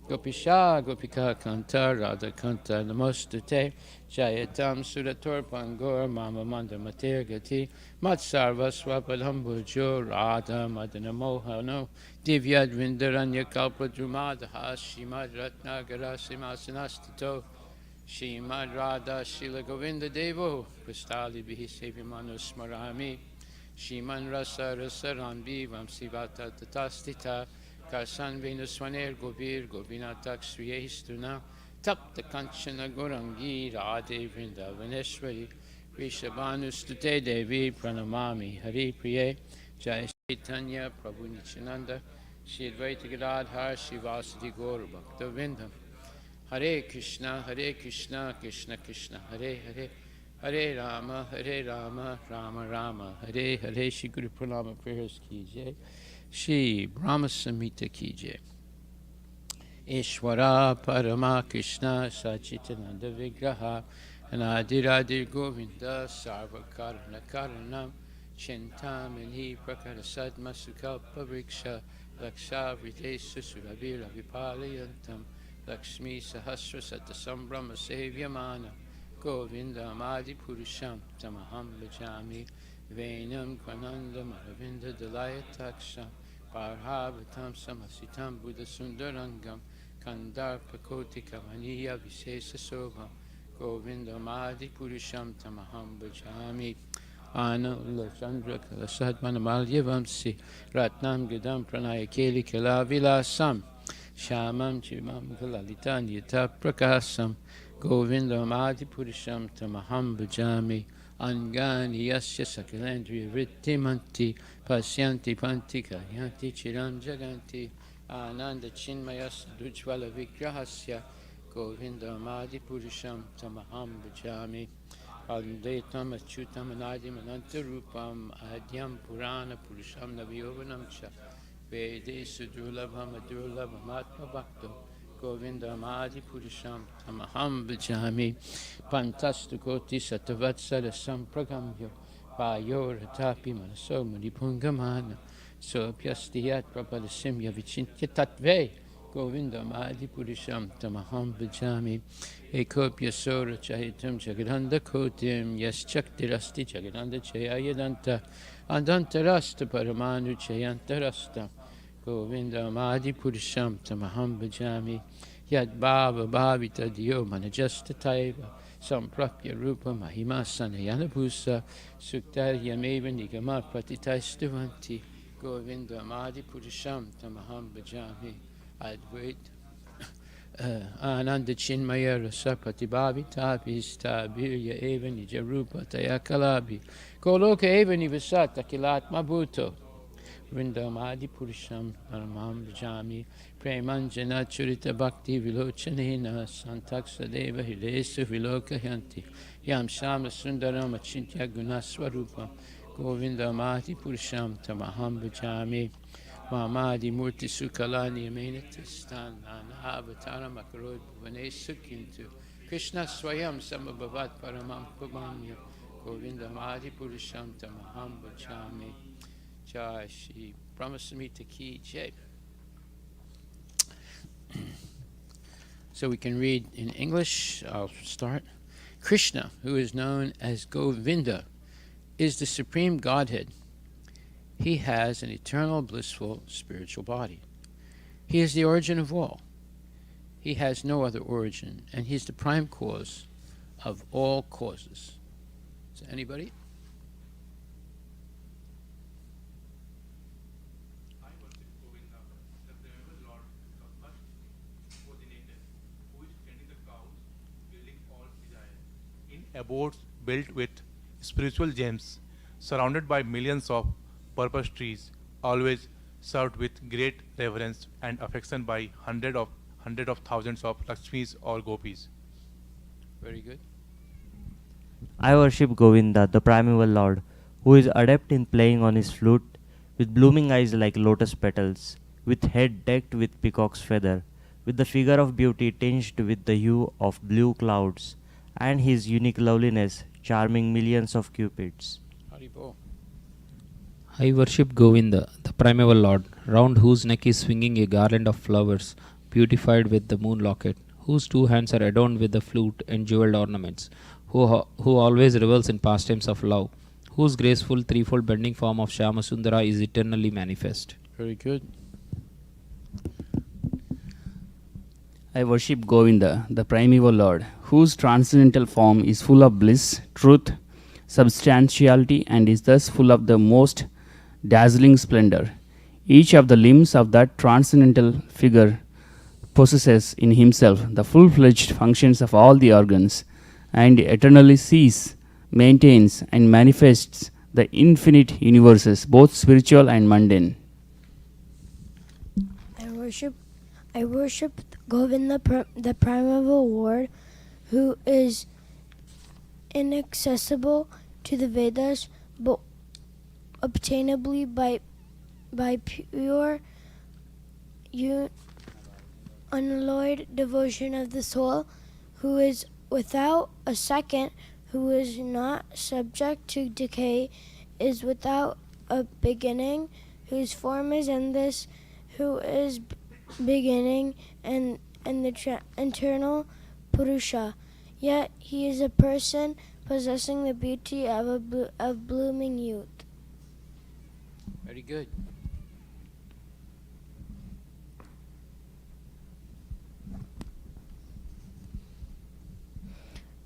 Gopisha Gopika Kanta Radha Kanta Namostute Jayatam Surator Pangor Mama Manda Mater Gati Matsarva Swapadhambujo Radha Madana Mohano Divyad Vindaranya Kalpa Drumadaha Shimad Ratnagara Simhasanastito Shrimad Radha Shila Govinda Devo Kristali Bihi Sevimanu Smarami Shriman Rasa Rasa Rambi Vamsivata Tatastita Karsan Venuswaner Govir Govinatak Sriyestuna Tapta Kanchana Gorangi Radhe Vrindavaneshwari Rishabhanustute Devi Pranamami Hari Priye Jai Chaitanya Prabhu Nityananda Shri Advaita Gadadhar Shivasadi Gaur Bhakta Vindam Hare Krishna, Krishna Krishna, Hare Hare, Hare Rama, Rama Rama, Hare Hare. Shri Guru Pranama prayers ki jai. Shri Brahma Samhita ki jai. Ishwara Parama Krishna Sachitananda Vigraha Anadiradir Govinda Sarva Karana Karanam Chintamani Prakara Sadma Sukalpa Vriksha Laksha Vridesu Surabhira Vipalayantam Lakshmi Sahasra Satasambhrama Sevyamana Govinda Amadi Purusham Tamaham Bhajami Venam Kwananda Maravinda Dalayataksha Parhavatam Samasitam Buddha Sundarangam Kandar Pakoti Kavaniya Visesa Sobha Govinda Amadi Purusham Tamaham Bhajami Ana Ulla Chandra Kalasad Manamalya Vamsi Ratnam Gadam Pranaya Keli Kalavilasam Shamam Chimam Kalalitan Yata Prakasam Govindam Adi Purisham Tamaham Bhajami Angani Yasya Sakalandriya Vrittimanti Pasyanti Panti Kayanti Chiram Jaganti Ananda Chinmayas Dujvala Vigrahasya Govindam Adi Purisham Tamaham Bhajami Advaitam Achyutam Anadim Anantarupam Adyam Purana Purusham Naviyovanam Cha Vede Sudurlabham Adurlabham Atma Bhakto Govindam Adi Purusham Tamaham Bhajami Pantastukoti Satavatsara Sampragamyo Vayor Hatapi Manaso Munipungamana Sopyastiyat Prabhadasimya Vichintya Tatve Govindam Adi Purusham Tamaham Bhajami Ekopya Sora Chahitam Jagadanda Kotim Yes Chaktirasti Jagadanda Chayayadanta Adantarasta Paramanu Chayantarasta Govindam Adi Purusham Tamaham Bhajami Yad Bhava Bhavita Dio Manajasta Taiva Samprapya Rupa Mahima Sanayana Bhusa Sukta Yameva Nigama Patitaistavanti Govindam Adi Purusham Tamaham Bhajami Advait Ananda Chinmaya Rasa Pratibhavi Tapista Birya Eva Nijarupa Tayakalabi Koloka Eva Nivasata Kilatma Bhuto Vrindamadi Purusham Paramam Bhajami Premanjana Churita Bhakti Vilochanena Santaksa Deva Hilesu Vilokahyanti Yam Shama Sundaram Achintya Gunaswarupa Govindamadi Purusham Tamaham Bhajami Mamadi Murti Sukalani Amenatistan Avatar Makarod Bhuvane Sukintu Krishna Swayam Samabhavat Paramam Pavanya Govindamadi Purusham Tamaham Bhajami Jai Shri Brahmasamhita Ki Jai. So we can read in English. I'll start. Krishna, who is known as Govinda, is the supreme Godhead. He has an eternal, blissful, spiritual body. He is the origin of all. He has no other origin, and he is the prime cause of all causes. Is there anybody? abodes built with spiritual gems, surrounded by millions of purpose trees, always served with great reverence and affection by hundred of thousands of Lakshmis or Gopis. Very good. I worship Govinda, the primeval lord, who is adept in playing on his flute, with blooming eyes like lotus petals, with head decked with peacock's feather, with the figure of beauty tinged with the hue of blue clouds, and his unique loveliness charming millions of cupids. Haribo. I worship Govinda, the primeval lord, round whose neck is swinging a garland of flowers, beautified with the moon locket, whose two hands are adorned with the flute and jeweled ornaments, who always revels in pastimes of love, whose graceful threefold bending form of Shyamasundara is eternally manifest. Very good. I worship Govinda, the primeval Lord, whose transcendental form is full of bliss, truth, substantiality, and is thus full of the most dazzling splendor. Each of the limbs of that transcendental figure possesses in himself the full-fledged functions of all the organs, and eternally sees, maintains, and manifests the infinite universes, both spiritual and mundane. I worship Govinda, the primeval Lord, who is inaccessible to the Vedas, but obtainably by pure, unalloyed devotion of the soul, who is without a second, who is not subject to decay, is without a beginning, whose form is endless, who is beginning and the eternal Purusha. Yet he is a person possessing the beauty of blooming youth. Very good.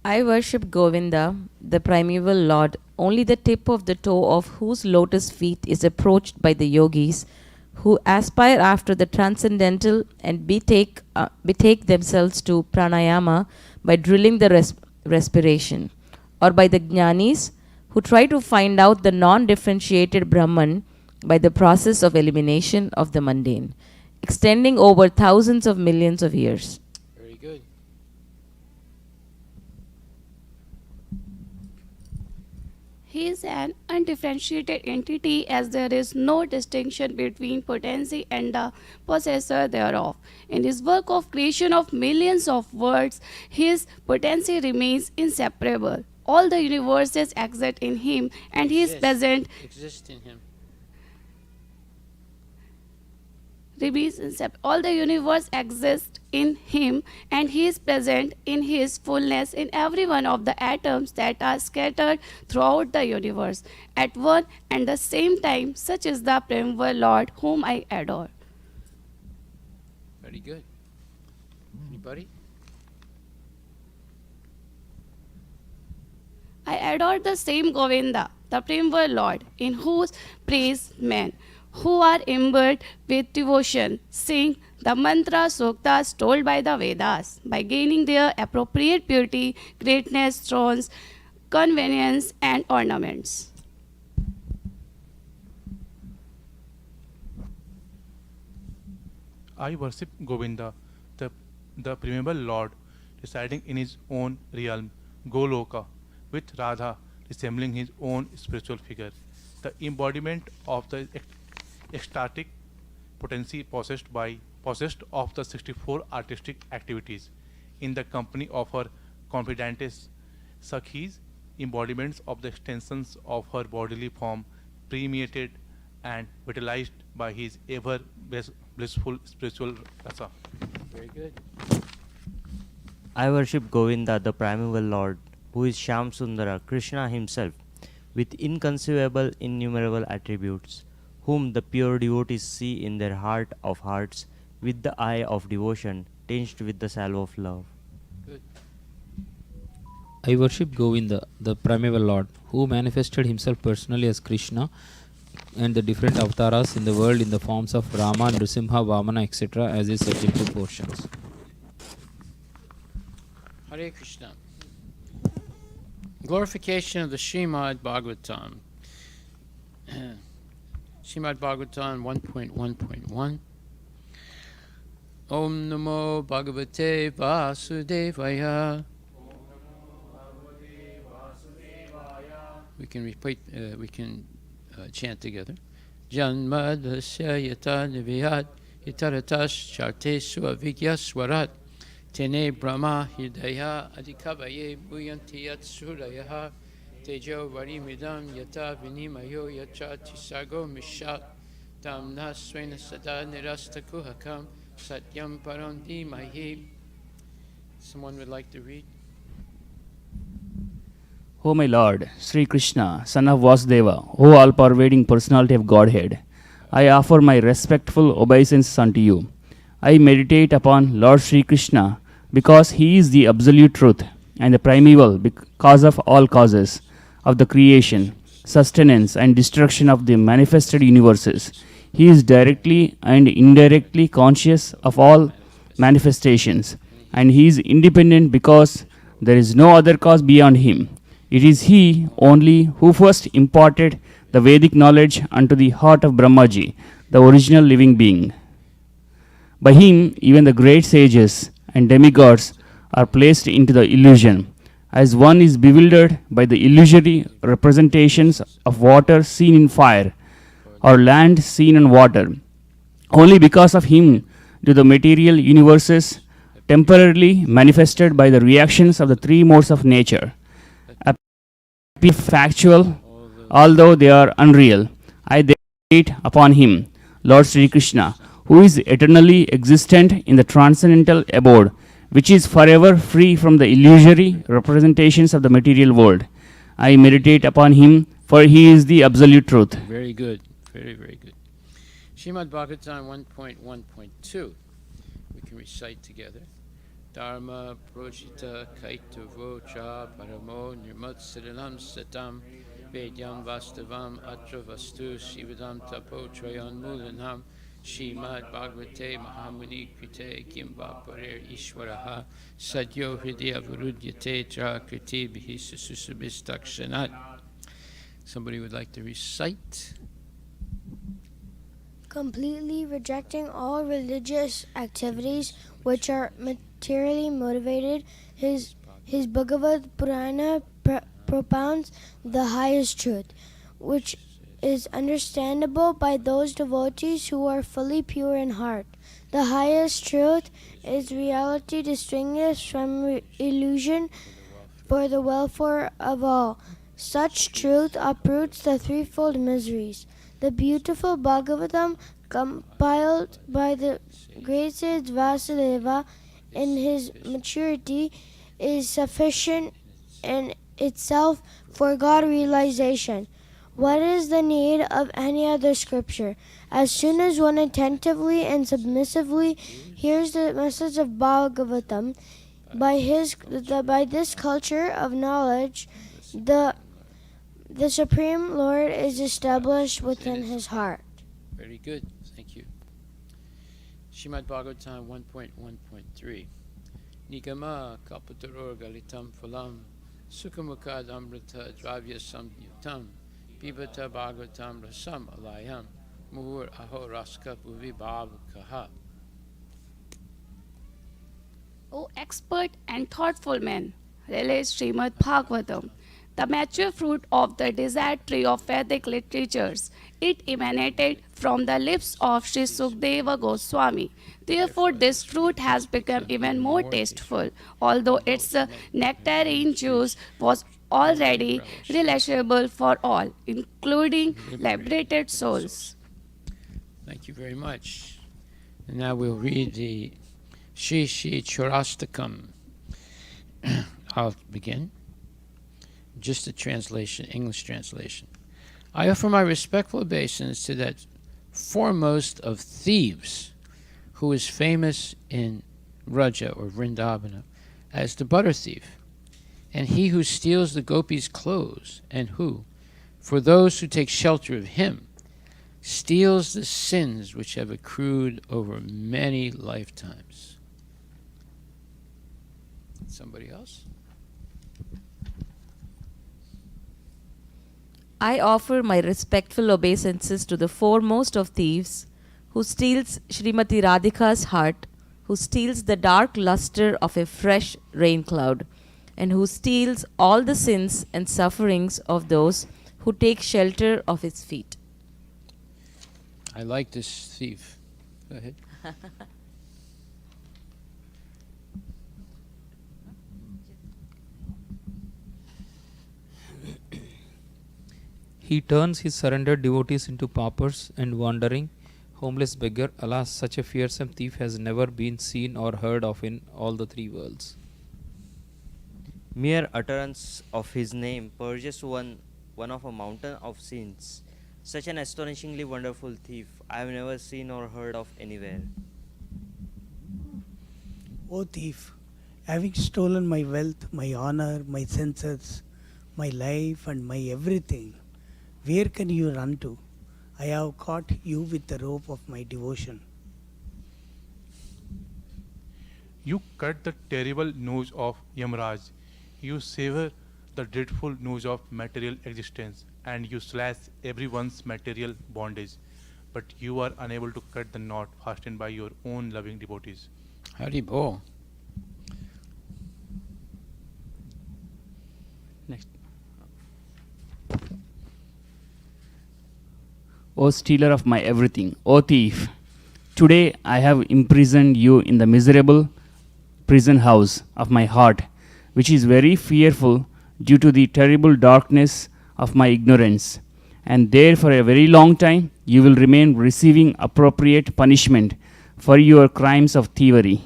I worship Govinda, the primeval Lord, only the tip of the toe of whose lotus feet is approached by the yogis, who aspire after the transcendental and betake themselves to pranayama by drilling the respiration, or by the jnanis, who try to find out the non-differentiated Brahman by the process of elimination of the mundane, extending over thousands of millions of years. Very good. He is an undifferentiated entity, as there is no distinction between potency and the possessor thereof. In his work of creation of millions of worlds, his potency remains inseparable. All the universes exist in him, and he is present. Exist in him. All the universe exists in him, and he is present in his fullness in every one of the atoms that are scattered throughout the universe at one and the same time. Such is the primeval Lord whom I adore. Very good. Anybody? I adore the same Govinda, the primeval Lord, in whose praise men who are imbued with devotion sing the mantra suktas told by the Vedas, by gaining their appropriate beauty, greatness, thrones, convenience, and ornaments. I worship Govinda, the primeval Lord, residing in his own realm, Goloka, with Radha resembling his own spiritual figure, the embodiment of the ecstatic potency possessed of the 64 artistic activities, in the company of her confidentes Sakhis, embodiments of the extensions of her bodily form, permeated and vitalized by his ever blissful spiritual rasa. Very good. I worship Govinda, the primeval Lord, who is Shyam Sundara, Krishna himself, with inconceivable, innumerable attributes, whom the pure devotees see in their heart of hearts with the eye of devotion, tinged with the salve of love. Good. I worship Govinda, the primeval Lord, who manifested himself personally as Krishna and the different avatars in the world in the forms of Rama, Nrsimha, Vamana, etc. as his subjective portions. Hare Krishna. Glorification of the Srimad Bhagavatam. Srimad Bhagavatam 1.1.1. Om Namo Bhagavate Vasudevaya. We can repeat. We can chant together. Janmadasya yata niviyat yataratas chartesu avigyaswarat tene brahma hidaya adikavaye muyanti yat surayaha tejo varimidam yata vinimayo yacha tisago mishat damna swena sada nirastakuhakam satyam param dhimahi. Someone would like to read? O my Lord, Sri Krishna, son of Vasudeva, O all-pervading personality of Godhead, I offer my respectful obeisance unto you. I meditate upon Lord Sri Krishna because he is the absolute truth and the primeval cause of all causes of the creation, sustenance and destruction of the manifested universes. He is directly and indirectly conscious of all manifestations, and he is independent because there is no other cause beyond him. It is he only who first imparted the Vedic knowledge unto the heart of Brahmaji, the original living being. By him, even the great sages and demigods are placed into the illusion, as one is bewildered by the illusory representations of water seen in fire, or land seen in water. Only because of him do the material universes temporarily manifested by the reactions of the three modes of nature appear factual, although they are unreal. I meditate upon him, Lord Sri Krishna, who is eternally existent in the transcendental abode, which is forever free from the illusory representations of the material world. I meditate upon him, for he is the absolute truth. Very good. Very, very good. Srimad Bhagavatam 1.1.2. We can recite together. Dharma projita kaitavo cha paramo nirmutsarilam satam vedyam vastavam atra vastu shivadam tapo trayan mulanam Srimad Bhagavate Mahamuni Krite Kimva Parer Ishwaraha Sadyo Hridya Virudyate Tra Kriti Bihi Susubistakshanat. Somebody would like to recite? Completely rejecting all religious activities which are materially motivated, his Bhagavad Purana propounds the highest truth, which is understandable by those devotees who are fully pure in heart. The highest truth is reality distinguished from illusion for the welfare of all. Such truth uproots the threefold miseries. The beautiful Bhagavatam, compiled by the great sage Vasudeva in his maturity, is sufficient in itself for God realization. What is the need of any other scripture? As soon as one attentively and submissively hears the message of Bhagavatam, by this culture of knowledge, the Supreme Lord is established within his heart. Very good. Thank you. Srimad Bhagavatam 1.1.3. Nigama kalpataror galitam phalam sukhamukad amrita dravya samyutam pibata bhagavatam rasam alayam muhur aho raska bhuvi bhavakaha. O expert and thoughtful man, relate Srimad Bhagavatam, the mature fruit of the desired tree of Vedic literatures. It emanated from the lips of Sri Sukadeva Goswami. Therefore, this fruit has become even more tasteful, although its nectarine juice was already relishable for all, including liberated souls. Thank you very much. And now we'll read the Shri Shri Chorastakam. I'll begin. Just a translation, English translation. I offer my respectful obeisance to that foremost of thieves who is famous in Vraja or Vrindavana as the butter thief, and he who steals the gopis' clothes, and who, for those who take shelter of him, steals the sins which have accrued over many lifetimes. Somebody else? I offer my respectful obeisances to the foremost of thieves, who steals Srimati Radhika's heart, who steals the dark luster of a fresh rain cloud, and who steals all the sins and sufferings of those who take shelter of his feet. I like this thief. Go ahead. He turns his surrendered devotees into paupers and wandering, homeless beggar. Alas, such a fearsome thief has never been seen or heard of in all the three worlds. Mere utterance of his name purges one of a mountain of sins. Such an astonishingly wonderful thief I have never seen or heard of anywhere. O thief, having stolen my wealth, my honor, my senses, my life, and my everything, where can you run to? I have caught you with the rope of my devotion. You cut the terrible noose of Yamraj. You sever the dreadful noose of material existence, and you slash everyone's material bondage. But you are unable to cut the knot fastened by your own loving devotees. Hari Bol. Next. O stealer of my everything, O thief, today I have imprisoned you in the miserable prison house of my heart, which is very fearful due to the terrible darkness of my ignorance. And there for a very long time you will remain receiving appropriate punishment for your crimes of thievery.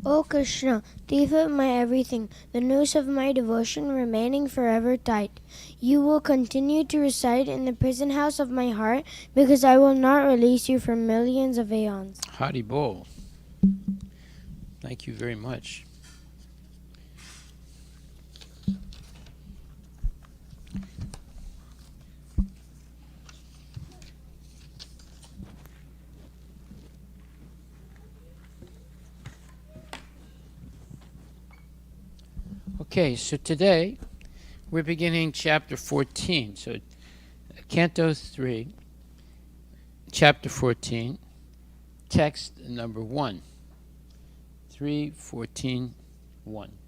O Krishna, thief of my everything, the noose of my devotion remaining forever tight, you will continue to reside in the prison house of my heart, because I will not release you for millions of aeons. Hari Bol. Thank you very much. Okay, so today we're beginning chapter 14. So Canto 3, chapter 14, text number 1. 3:14, 1.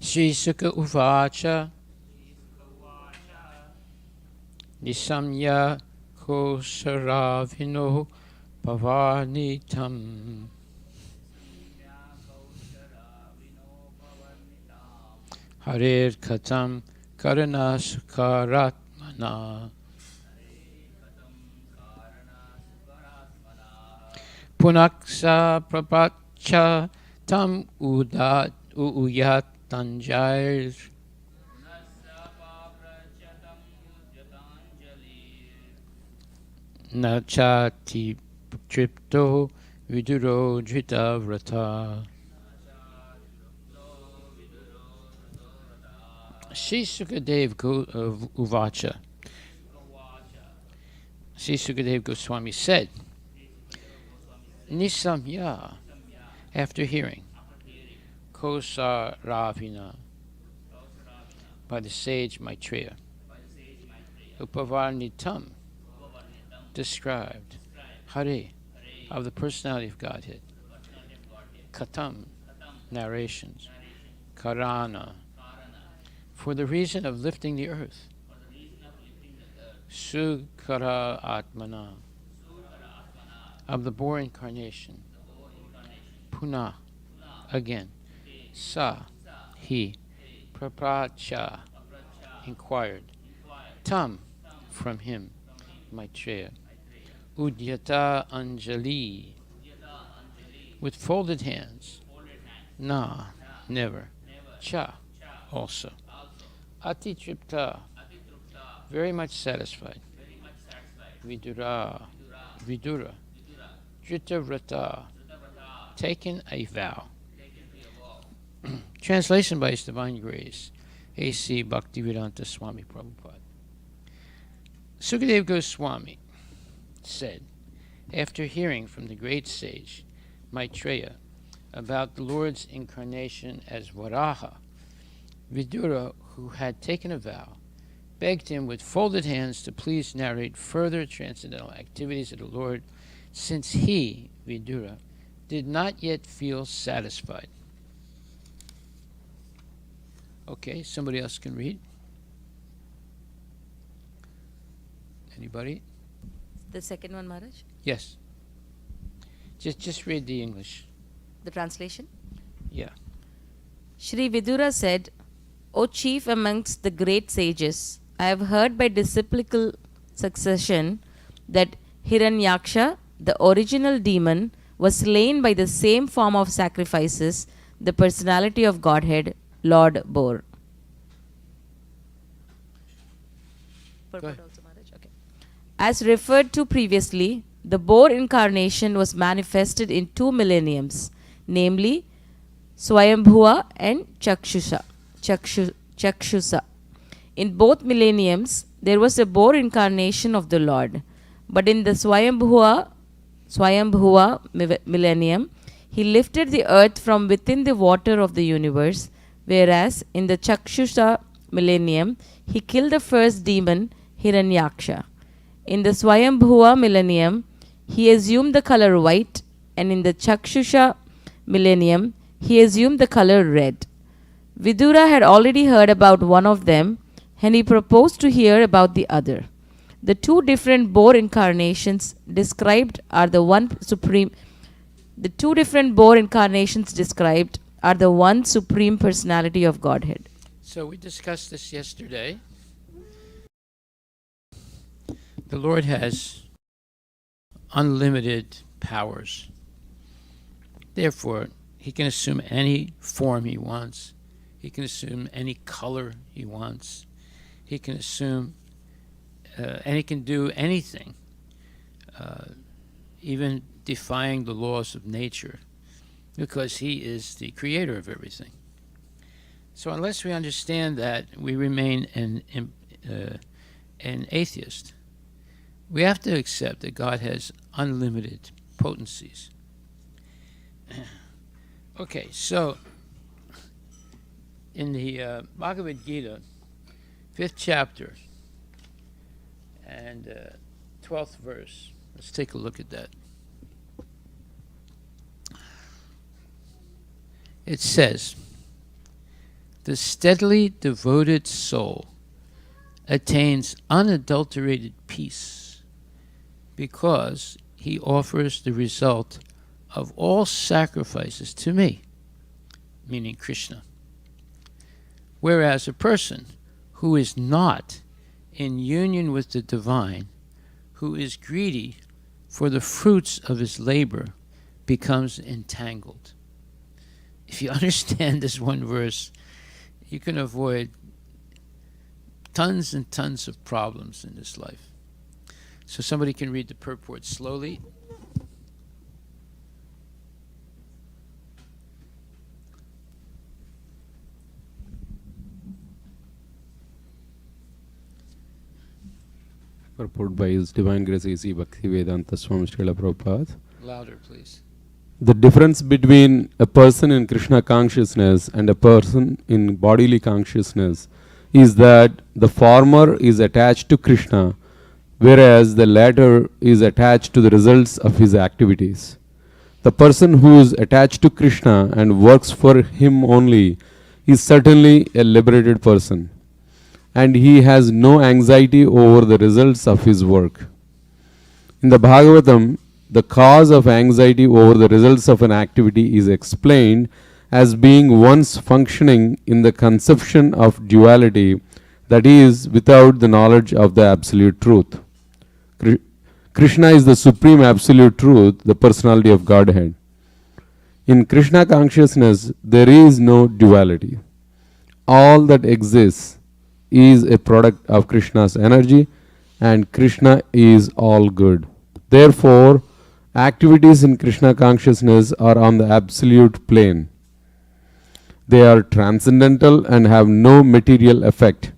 Shri Sukha Uvacha Nisamya Kosaravino Pavarnitam Harir Katam Karana Sukaratmana Punaksa Prapacha Tam Uyat Tanjair Nachati Tripto Viduro Drita Vrata. Sri Sukadev Uvacha. Sri Sukadev Goswami said, Nisamya, after hearing, Kosa Ravina, by the sage Maitreya, Upavarnitam, described, Hare, of the personality of Godhead, Katam, narrations, Karana, for the reason of lifting the earth, Sukara Atmana, of the boar incarnation, Puna, again, Sa, he, Prapacha, inquired, Tam, from him, Maitreya, Udyata Anjali, with folded hands, Na, never, Cha, also, Ati Tripta, very much satisfied, Vidura, Dritavrata, taken a vow. Translation by His Divine Grace, A.C. Bhaktivedanta Swami Prabhupada. Sukadeva Goswami said, after hearing from the great sage Maitreya about the Lord's incarnation as Varaha Vidura, who had taken a vow, begged him with folded hands to please narrate further transcendental activities of the Lord, since he, Vidura, did not yet feel satisfied. Okay, somebody else can read. Anybody? The second one, Maharaj. Yes. Just read the English. The translation? Yeah. Shri Vidura said, O chief amongst the great sages, I have heard by disciplical succession that Hiranyaksha, the original demon, was slain by the same form of sacrifices the personality of Godhead, Lord bore. As referred to previously, the boar incarnation was manifested in 2 millenniums, namely Swayambhuva and Chakshusa. In both millenniums, there was a boar incarnation of the Lord, but in the Swayambhuva millennium, he lifted the earth from within the water of the universe, whereas in the Chakshusa millennium, he killed the first demon, Hiranyaksha. In the Swayambhuva millennium, he assumed the color white, and in the Chakshusha millennium, he assumed the color red. Vidura had already heard about one of them, and he proposed to hear about the other. The two different boar incarnations described are the one supreme. The two different boar incarnations described are the one supreme personality of Godhead. So we discussed this yesterday. The Lord has unlimited powers. Therefore, he can assume any form he wants. He can assume any color he wants. He can assume, and he can do anything, even defying the laws of nature, because he is the creator of everything. So unless we understand that, we remain an atheist. We have to accept that God has unlimited potencies. Okay, so in the Bhagavad Gita, 5th chapter and 12th verse, let's take a look at that. It says, the steadily devoted soul attains unadulterated peace because he offers the result of all sacrifices to me, meaning Krishna. Whereas a person who is not in union with the divine, who is greedy for the fruits of his labor, becomes entangled. If you understand this one verse, you can avoid tons and tons of problems in this life. So somebody can read the purport slowly. Purport by His Divine Grace A.C. Bhaktivedanta Swami Srila Prabhupada. Louder, please. The difference between a person in Krishna consciousness and a person in bodily consciousness is that the former is attached to Krishna, whereas the latter is attached to the results of his activities. The person who is attached to Krishna and works for him only is certainly a liberated person, and he has no anxiety over the results of his work. In the Bhagavatam, the cause of anxiety over the results of an activity is explained as being once functioning in the conception of duality, that is, without the knowledge of the absolute truth. Krishna is the supreme absolute truth, the personality of Godhead. In Krishna consciousness, there is no duality. All that exists is a product of Krishna's energy, and Krishna is all good. Therefore, activities in Krishna consciousness are on the absolute plane. They are transcendental and have no material effect.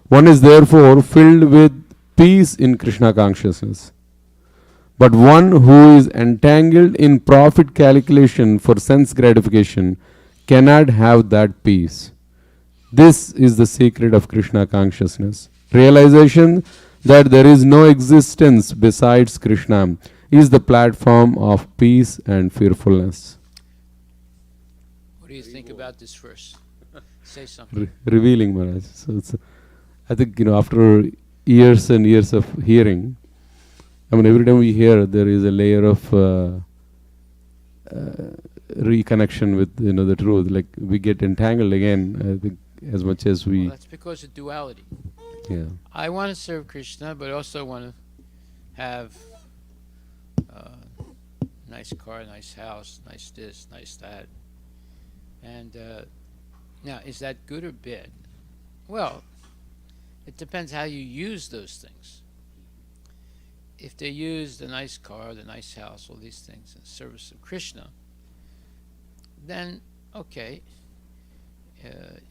One is therefore filled with peace in Krishna consciousness. But one who is entangled in profit calculation for sense gratification cannot have that peace. This is the secret of Krishna consciousness. Realization that there is no existence besides Krishna is the platform of peace and fearfulness. What do you think about this verse? Say something. Revealing, Maharaj. So it's, I think, after years and years of hearing, every time we hear, there is a layer of reconnection with the truth. Like we get entangled again. I think as much as we. Well, that's because of duality. Yeah. I want to serve Krishna, but also want to have nice car, nice house, nice this, nice that. And now, is that good or bad? Well, it depends how you use those things. If they use the nice car, the nice house, all these things in service of Krishna, then okay,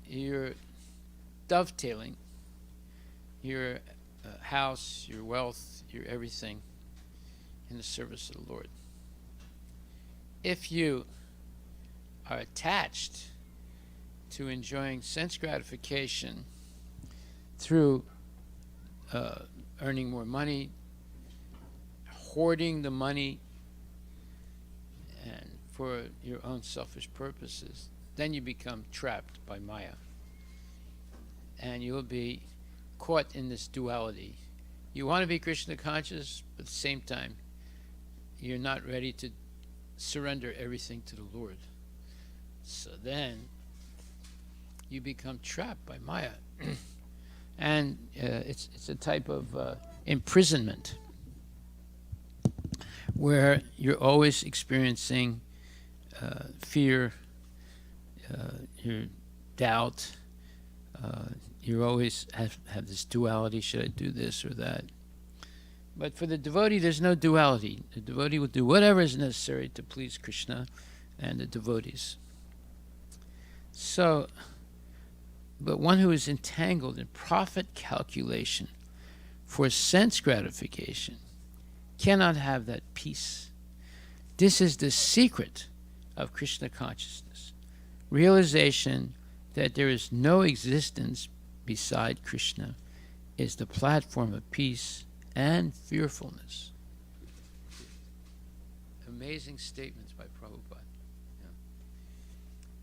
you're dovetailing your house, your wealth, your everything in the service of the Lord. If you are attached to enjoying sense gratification through earning more money, hoarding the money, and for your own selfish purposes, then you become trapped by Maya. And you will be caught in this duality. You want to be Krishna conscious, but at the same time, you're not ready to surrender everything to the Lord. So then, you become trapped by Maya. And it's a type of imprisonment where you're always experiencing fear, your doubt. You always have this duality, should I do this or that? But for the devotee, there's no duality. The devotee will do whatever is necessary to please Krishna and the devotees. So, but one who is entangled in profit calculation for sense gratification cannot have that peace. This is the secret of Krishna consciousness. Realization that there is no existence beside Krishna is the platform of peace and fearfulness. Amazing statements by Prabhupada. Yeah.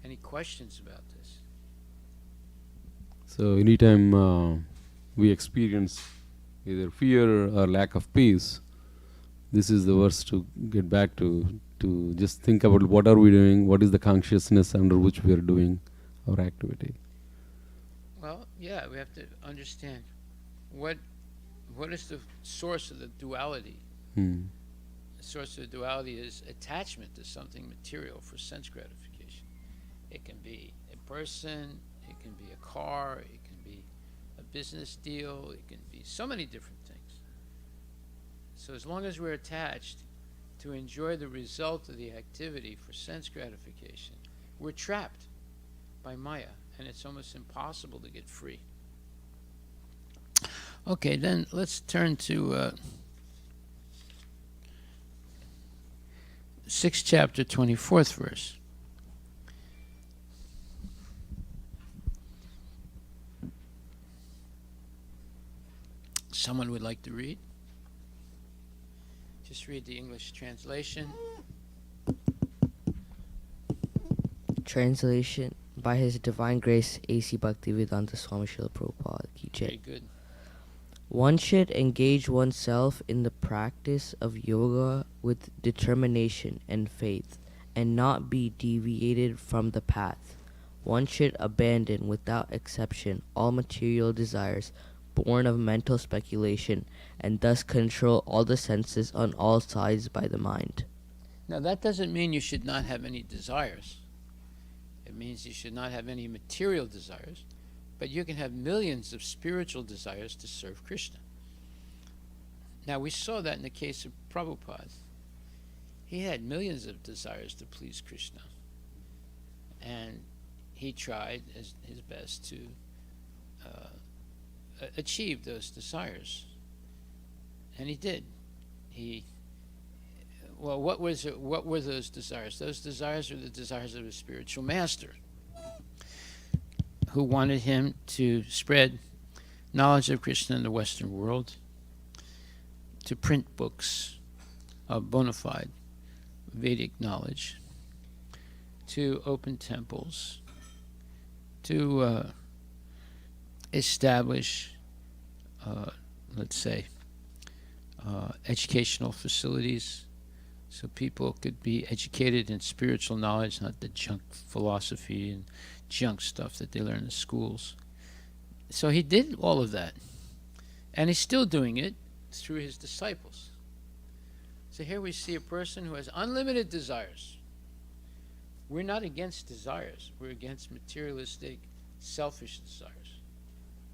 Any questions about this? So anytime we experience either fear or lack of peace, this is the verse to get back to just think about what are we doing, what is the consciousness under which we are doing our activity. Well, yeah, we have to understand what is the source of the duality. The source of the duality is attachment to something material for sense gratification. It can be a person, it can be a car, it can be a business deal, it can be so many different things. So as long as we're attached to enjoy the result of the activity for sense gratification, we're trapped by Maya, and it's almost impossible to get free. Okay, then let's turn to 6th chapter, 24th verse. Someone would like to read? Just read the English translation. Translation by His Divine Grace A.C. Bhaktivedanta Swami Srila Prabhupada Ki Jai. Very good. One should engage oneself in the practice of yoga with determination and faith, and not be deviated from the path. One should abandon without exception all material desires born of mental speculation, and thus control all the senses on all sides by the mind. Now that doesn't mean you should not have any desires. It means you should not have any material desires, but you can have millions of spiritual desires to serve Krishna. Now we saw that in the case of Prabhupada. He had millions of desires to please Krishna, and he tried his best to achieve those desires, and he did. What were those desires? Those desires were the desires of a spiritual master. who wanted him to spread knowledge of Krishna in the Western world, to print books of bona fide Vedic knowledge, to open temples, to establish, let's say, educational facilities so people could be educated in spiritual knowledge, not the junk philosophy and junk stuff that they learn in schools. So he did all of that. And he's still doing it through his disciples. So here we see a person who has unlimited desires. We're not against desires. We're against materialistic, selfish desires.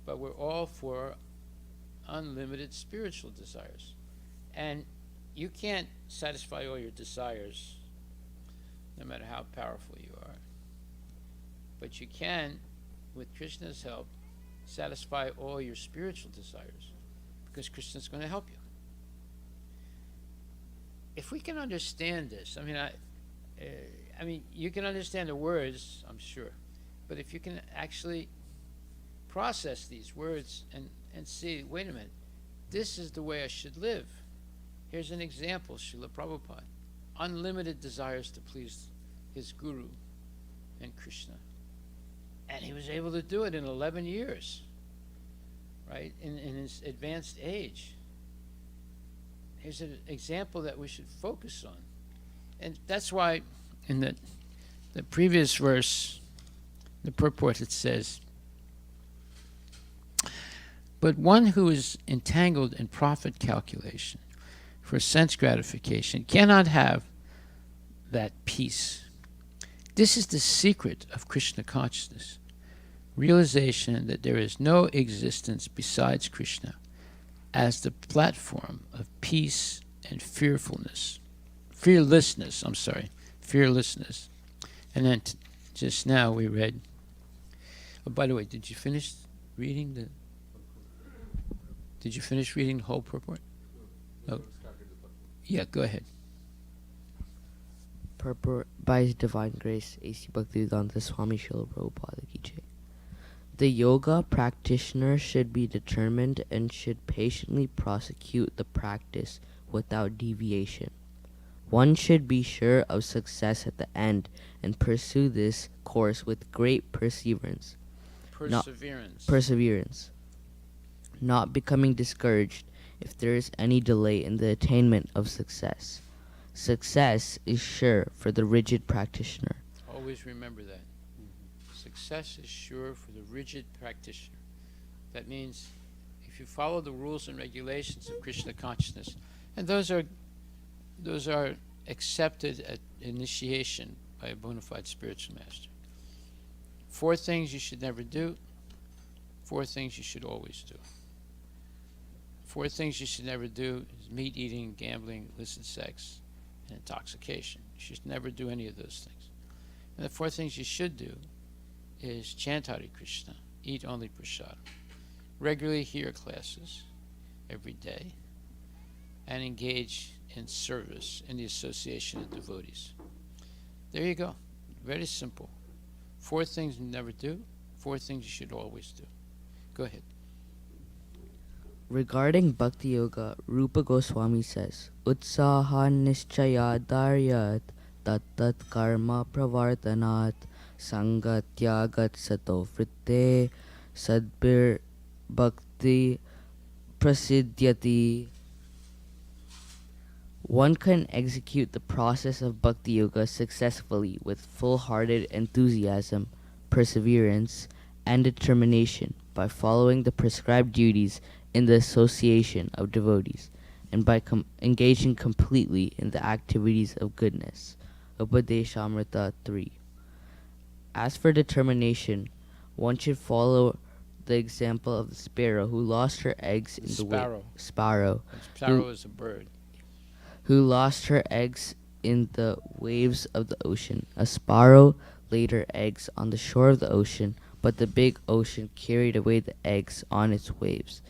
But we're all for unlimited spiritual desires. And you can't satisfy all your desires, no matter how powerful you are. But you can, with Krishna's help, satisfy all your spiritual desires, because Krishna's going to help you. If we can understand this, I mean, you can understand the words, I'm sure, but if you can actually process these words and see, wait a minute, this is the way I should live. Here's an example, Srila Prabhupada. Unlimited desires to please his guru and Krishna. And he was able to do it in 11 years, right, in his advanced age. Here's an example that we should focus on. And that's why in the previous verse, the purport, it says, but one who is entangled in profit calculation for sense gratification cannot have that peace. This is the secret of Krishna consciousness. Realization that there is no existence besides Krishna as the platform of peace and fearlessness. And then just now we read, oh, by the way, did you finish reading the whole purport? Oh. Yeah, go ahead. Purport by His Divine Grace, A.C. Bhaktivedanta Swami Srila Prabhupada Ki Jai. The yoga practitioner should be determined and should patiently prosecute the practice without deviation. One should be sure of success at the end and pursue this course with great perseverance. Not becoming discouraged if there is any delay in the attainment of success. Success is sure for the rigid practitioner. Always remember that. Success is sure for the rigid practitioner. That means if you follow the rules and regulations of Krishna consciousness, and those are accepted at initiation by a bona fide spiritual master. 4 things you should never do, 4 things you should always do. 4 things you should never do is meat eating, gambling, illicit sex, and intoxication. You should never do any of those things. And the 4 things you should do is chant Hare Krishna, eat only prasadam, regularly hear classes every day, and engage in service in the association of devotees. There you go. Very simple. 4 things you never do, 4 things you should always do. Go ahead. Regarding Bhakti Yoga, Rupa Goswami says, Utsaha nischaya daryat tat karma pravartanat sangatyagat sato vritte sadbir bhakti prasidyati. One can execute the process of Bhakti Yoga successfully with full-hearted enthusiasm, perseverance, and determination by following the prescribed duties in the association of devotees, and by engaging completely in the activities of goodness. Upadeshamrita 3. As for determination, one should follow the example of the sparrow who lost her eggs in the Sparrow is a bird. Who lost her eggs in the waves of the ocean. A sparrow laid her eggs on the shore of the ocean, but the big ocean carried away the eggs on its waves.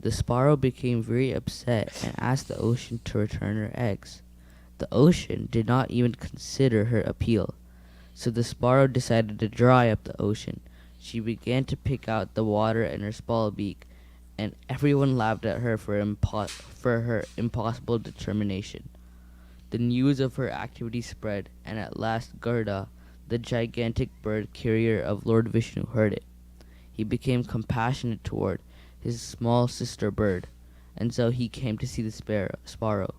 The sparrow became very upset and asked the ocean to return her eggs. The ocean did not even consider her appeal, so the sparrow decided to dry up the ocean. She began to pick out the water in her small beak, and everyone laughed at her for her impossible determination. The news of her activity spread, and at last Garuda, the gigantic bird carrier of Lord Vishnu, heard it. He became compassionate toward his small sister bird, and so he came to see the sparrow.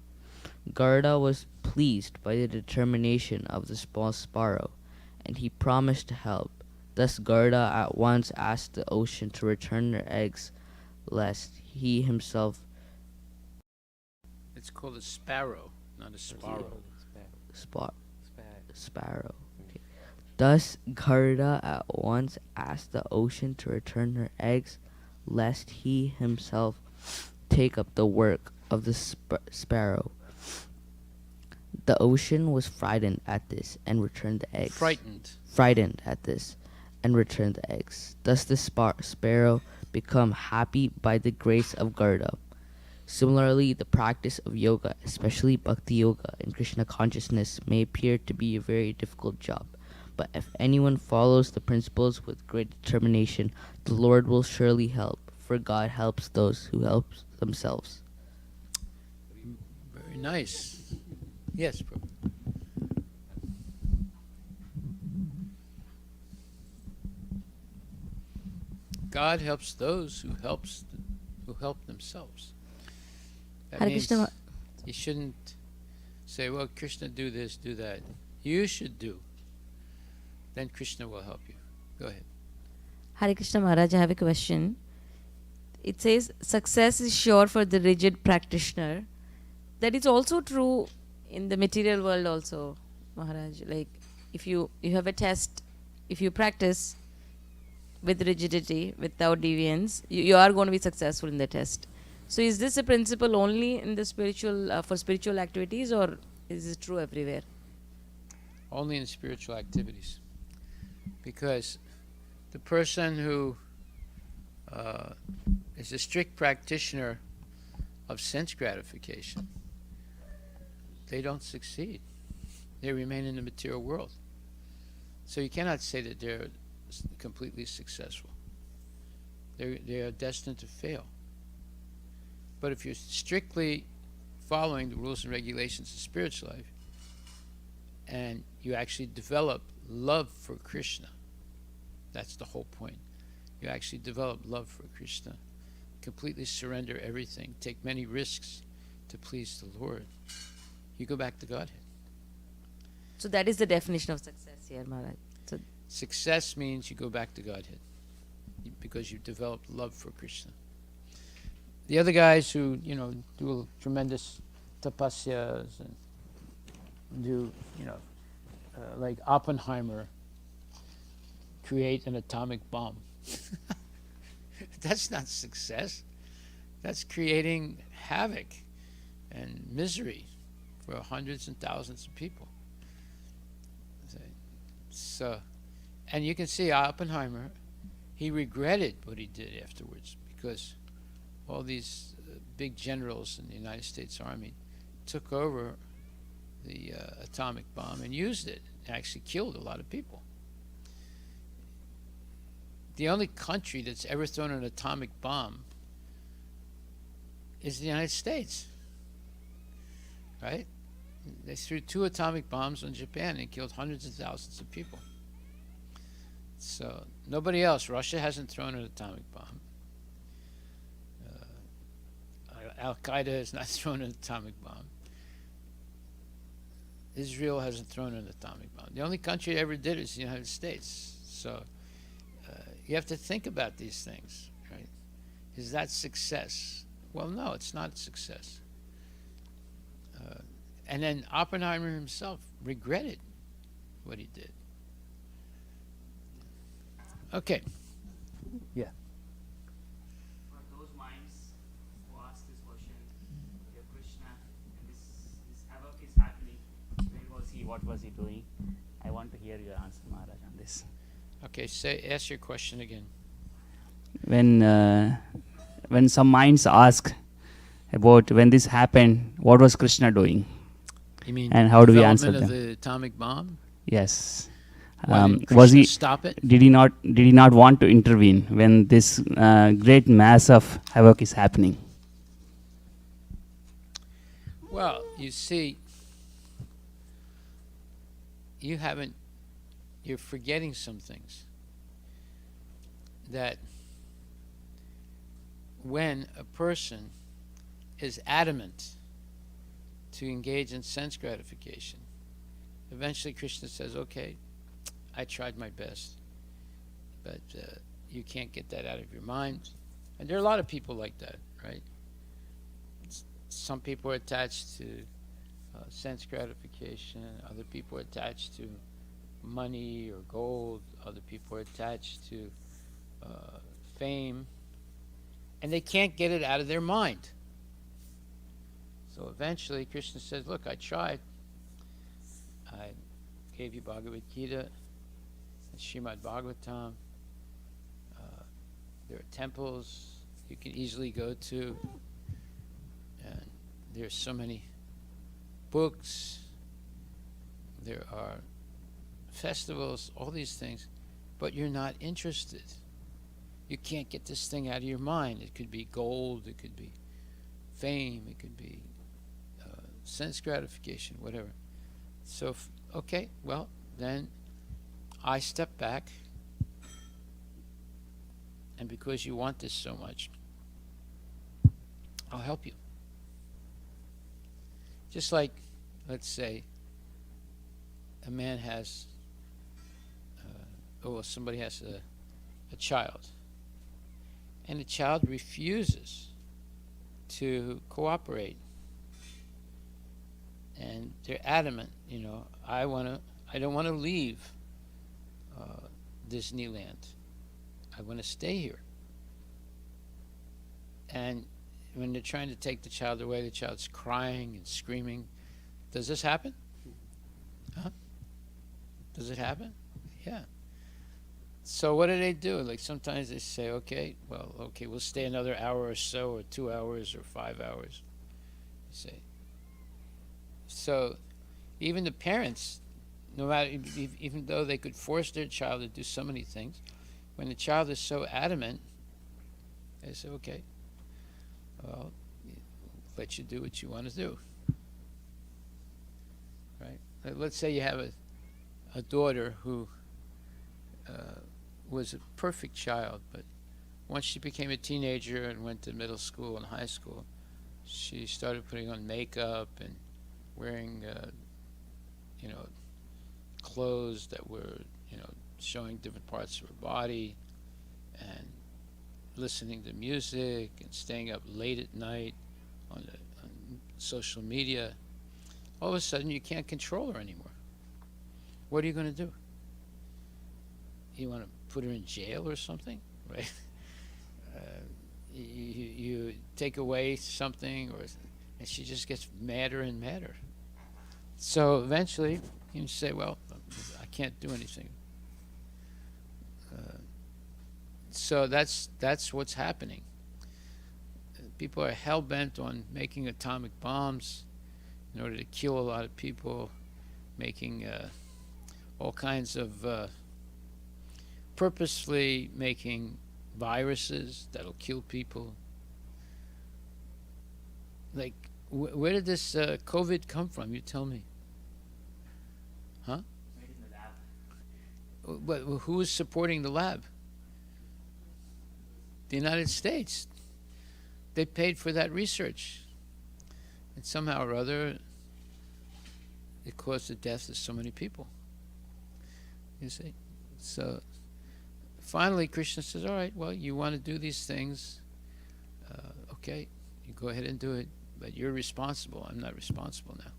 Garuda was pleased by the determination of the small sparrow, and he promised to help. Thus Garuda at once asked the ocean to return their eggs, lest he himself... It's called a sparrow, not a sparrow. Sparrow. Okay. Thus Garuda at once asked the ocean to return her eggs, lest he himself take up the work of the sparrow. The ocean was frightened at this and returned the eggs. Frightened at this and returned the eggs. Thus the sparrow become happy by the grace of Garuda. Similarly, the practice of yoga, especially bhakti yoga and Krishna consciousness, may appear to be a very difficult job. But if anyone follows the principles with great determination, the Lord will surely help, for God helps those who help themselves. Very nice. Yes, Prabhu. God helps those who help themselves. That Hare means Krishna. you shouldn't say, well, Krishna, do this, do that. You should do. Then Krishna will help you. Go ahead. Hare Krishna Maharaj, I have a question. It says success is sure for the rigid practitioner. That is also true in the material world also, Maharaj. Like if you have a test, if you practice with rigidity, without deviance, you are going to be successful in the test. So is this a principle only in the spiritual, for spiritual activities, or is it true everywhere? Only in spiritual activities. Because the person who is a strict practitioner of sense gratification, they don't succeed. They remain in the material world. So you cannot say that they're completely successful. They are destined to fail. But if you're strictly following the rules and regulations of spiritual life, and you actually develop love for Krishna, that's the whole point. You actually develop love for Krishna, completely surrender everything, take many risks to please the Lord, you go back to Godhead. So that is the definition of success here, Maharaj. So success means you go back to Godhead because you developed love for Krishna. The other guys who, do tremendous tapasyas and do, like Oppenheimer, create an atomic bomb. That's not success. That's creating havoc and misery for hundreds and thousands of people. So, and you can see Oppenheimer, he regretted what he did afterwards, because all these big generals in the United States Army took over the atomic bomb and used it. It actually killed a lot of people. The only country that's ever thrown an atomic bomb is the United States, right? They threw 2 atomic bombs on Japan and killed hundreds of thousands of people. So nobody else. Russia hasn't thrown an atomic bomb. Al-Qaeda has not thrown an atomic bomb. Israel hasn't thrown an atomic bomb. The only country that ever did it is the United States. So you have to think about these things, right? Is that success? Well, no, it's not success. And then Oppenheimer himself regretted what he did. Okay. Yeah. For those minds who ask this question, if Krishna and this havoc is happening, where was he? What was he doing? I want to hear your answer, Maharaj, on this. Okay, ask your question again. When some minds ask about when this happened, what was Krishna doing? You mean and how do we answer development them? of the atomic bomb? Yes. Why did Was Krishna he stop it? Did he not want to intervene when this great mass of havoc is happening? Well, you see, you're forgetting some things. That when a person is adamant to engage in sense gratification, eventually Krishna says, okay, I tried my best, but you can't get that out of your mind. And there are a lot of people like that, right? Some people are attached to sense gratification, other people are attached to money or gold, other people are attached to fame, and they can't get it out of their mind. So eventually Krishna says, look, I tried. I gave you Bhagavad Gita and Srimad Bhagavatam. There are temples you can easily go to, and there's so many books, there are festivals, all these things, but you're not interested. You can't get this thing out of your mind. It could be gold, it could be fame, it could be sense gratification, whatever. So, okay, well, then I step back, and because you want this so much, I'll help you. Just like, let's say, a man has, somebody has a child, and the child refuses to cooperate, and they're adamant, I don't want to leave Disneyland. I want to stay here. And when they're trying to take the child away, the child's crying and screaming. Does this happen? Huh? Does it happen? Yeah. So what do? Like sometimes they say, okay, we'll stay another hour or so, or 2 hours, or 5 hours. You say. So even the parents, no matter, even though they could force their child to do so many things, when the child is so adamant, they say, okay, well, let you do what you want to do. Right? Let's say you have a daughter who was a perfect child, but once she became a teenager and went to middle school and high school, she started putting on makeup and wearing, clothes that were, showing different parts of her body, and listening to music and staying up late at night on social media. All of a sudden, you can't control her anymore. What are you going to do? You want to put her in jail or something, right? You take away something, and she just gets madder and madder. So eventually, you say, well, I can't do anything. So that's what's happening. People are hell-bent on making atomic bombs in order to kill a lot of people, making all kinds of purposefully making viruses that'll kill people. Like, where did this COVID come from? You tell me. Huh? Made in the lab. But who is supporting the lab? The United States. They paid for that research. And somehow or other, it caused the death of so many people. You see? So finally, Krishna says, all right, well, you want to do these things. Okay, you go ahead and do it. But you're responsible. I'm not responsible now.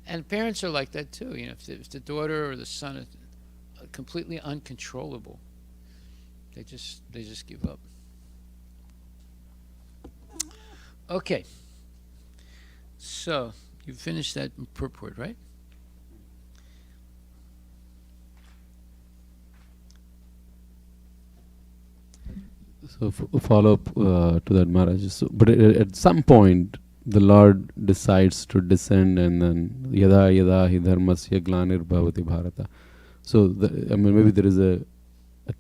And parents are like that too. If the daughter or the son is completely uncontrollable, they just give up. Okay. So you finished that purport, right? So follow up to that, Maharaj. So, but at some point, the Lord decides to descend, and then yada yada hi dharmasya glanir bhavati bharata. So maybe there is a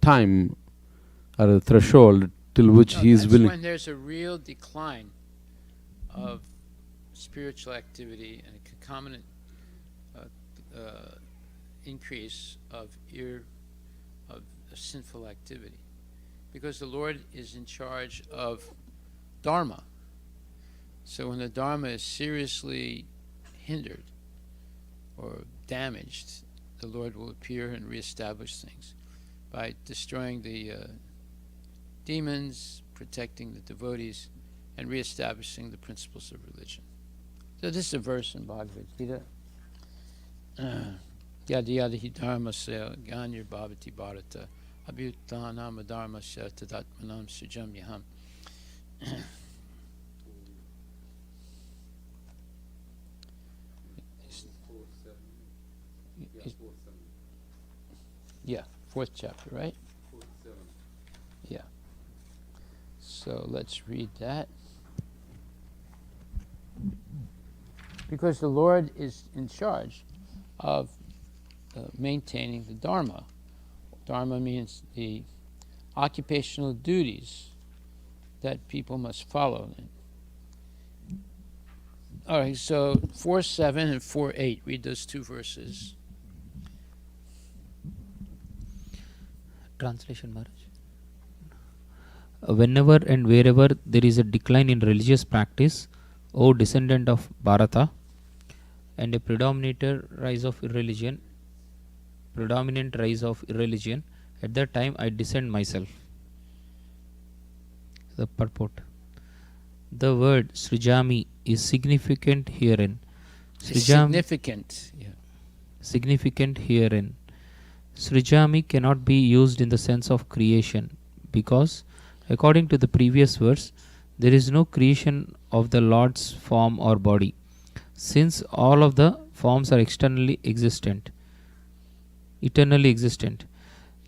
time or a threshold till which he is willing. That's when there's a real decline of spiritual activity and a concomitant increase of sinful activity, because the Lord is in charge of Dharma. So when the Dharma is seriously hindered or damaged, the Lord will appear and reestablish things by destroying the demons, protecting the devotees, and reestablishing the principles of religion. So this is a verse in Bhagavad Gita. Yadi yadi hi dharmasya ganyar bhavati bharata abhyutanam dharmasya tadatmanam sujam yaham. Yeah, 4th chapter, right? Yeah. So let's read that. Because the Lord is in charge of maintaining the Dharma. Dharma means the occupational duties that people must follow. All right, so 4:7 and 4:8. Read those two verses. Translation, Maharaj. Whenever and wherever there is a decline in religious practice, O descendant of Bharata, and a predominant rise of irreligion, at that time I descend myself. The purport. The word Srijami is significant herein. Significant. Yeah. Significant herein. Srijami cannot be used in the sense of creation, because according to the previous verse, there is no creation of the Lord's form or body, since all of the forms are eternally existent.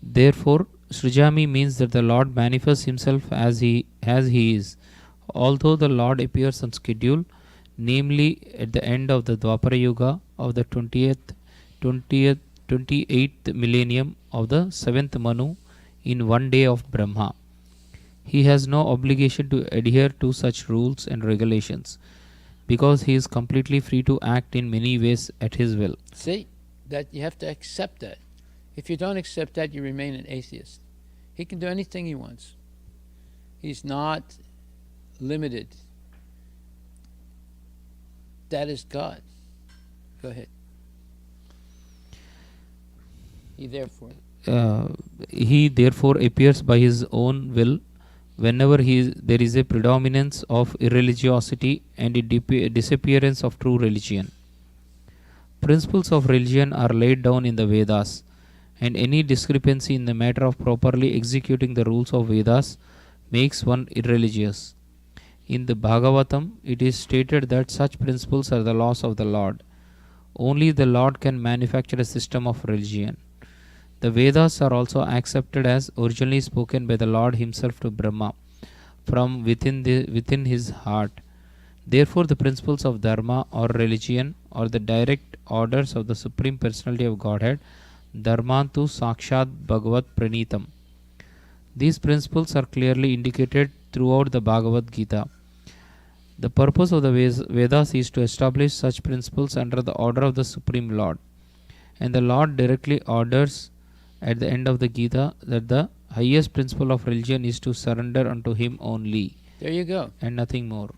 Therefore, Srijami means that the Lord manifests himself as he is. Although the Lord appears on schedule, namely at the end of the Dwapara Yuga of the 28th millennium of the 7th Manu in one day of Brahma, he has no obligation to adhere to such rules and regulations, because he is completely free to act in many ways at his will. See, that you have to accept that. If you don't accept that, you remain an atheist. He can do anything he wants. He's not limited. That is God. Go ahead. He therefore appears by his own will whenever there is a predominance of irreligiosity and a disappearance of true religion. Principles of religion are laid down in the Vedas, and any discrepancy in the matter of properly executing the rules of Vedas makes one irreligious. In the Bhagavatam, it is stated that such principles are the laws of the Lord. Only the Lord can manufacture a system of religion. The Vedas are also accepted as originally spoken by the Lord himself to Brahma from within his heart. Therefore, the principles of Dharma or religion or the direct orders of the Supreme Personality of Godhead, Dharmantu Sakshat Bhagavat Pranitam. These principles are clearly indicated throughout the Bhagavad Gita. The purpose of the Vedas is to establish such principles under the order of the Supreme Lord. And the Lord directly orders at the end of the Gita that the highest principle of religion is to surrender unto him only. There you go. And nothing more.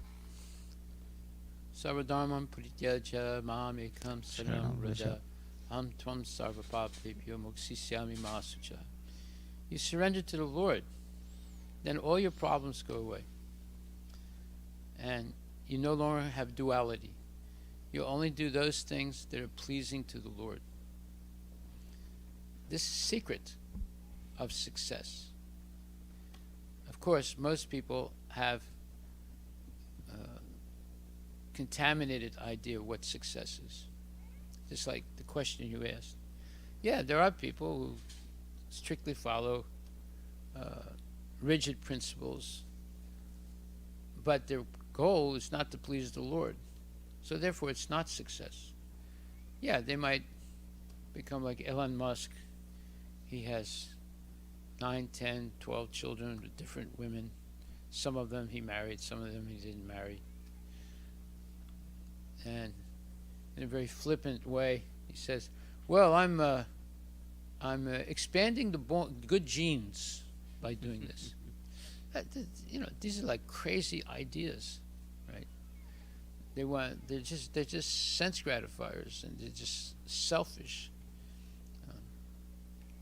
Sarvadharmam prityaja mam ekam saranam raja ham tvam sarvapapebhyo moksisyami masucha. You surrender to the Lord, then all your problems go away. And you no longer have duality. You only do those things that are pleasing to the Lord. This is the secret of success. Of course, most people have a contaminated idea of what success is. Just like the question you asked. Yeah, there are people who strictly follow rigid principles, but they're goal is not to please the Lord. So therefore it's not success. Yeah, they might become like Elon Musk. He has 9, 10, 12 children with different women. Some of them he married, some of them he didn't marry. And in a very flippant way, he says, well, I'm expanding the good genes by doing this. These are like crazy ideas, right? They're just sense gratifiers, and they're just selfish.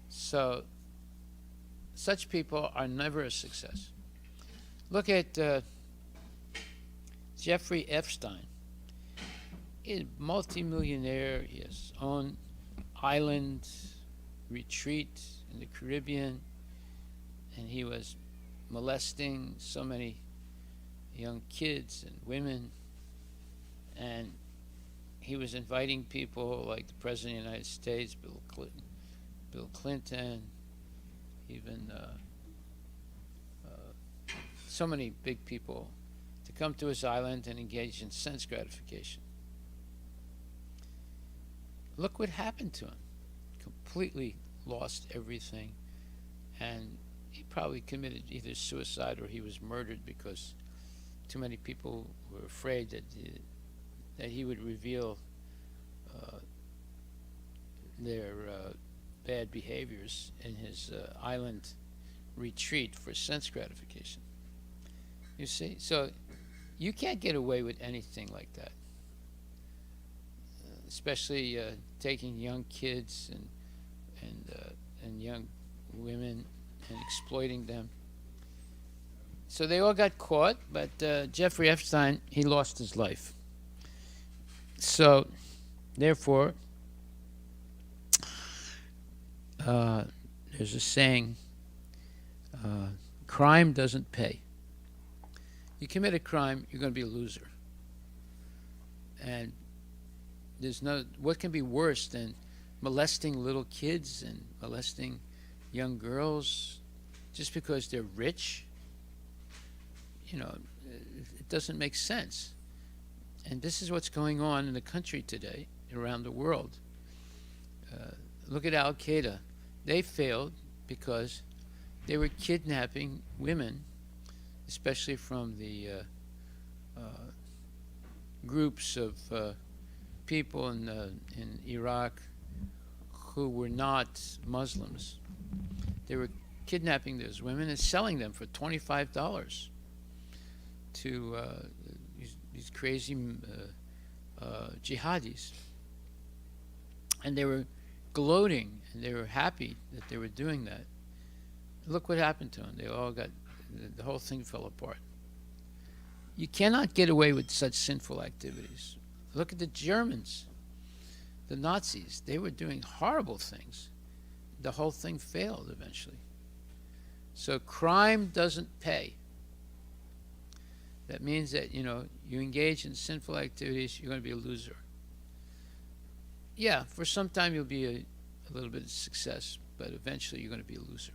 So such people are never a success. Look at Jeffrey Epstein. He's a multimillionaire. He has his own island retreat in the Caribbean, and he was molesting so many young kids and women, and he was inviting people like the President of the United States, Bill Clinton, even so many big people, to come to his island and engage in sense gratification. Look what happened to him. Completely lost everything, and he probably committed either suicide or he was murdered because too many people were afraid that he would reveal their bad behaviors in his island retreat for sense gratification. You see? So you can't get away with anything like that, especially taking young kids and young women and exploiting them. So they all got caught, but Jeffrey Epstein, he lost his life. So therefore, there's a saying, crime doesn't pay. You commit a crime, you're going to be a loser. And what can be worse than molesting little kids and molesting young girls just because they're rich? It doesn't make sense. And this is what's going on in the country today, around the world. Look at Al Qaeda. They failed because they were kidnapping women, especially from the groups of people in Iraq who were not Muslims. They were kidnapping those women and selling them for $25 to these crazy jihadis. And they were gloating and they were happy that they were doing that. Look what happened to them. They all got, the whole thing fell apart. You cannot get away with such sinful activities. Look at the Germans, the Nazis. They were doing horrible things. The whole thing failed eventually. So crime doesn't pay. That means that, you engage in sinful activities, you're going to be a loser. Yeah, for some time you'll be a little bit of success, but eventually you're going to be a loser.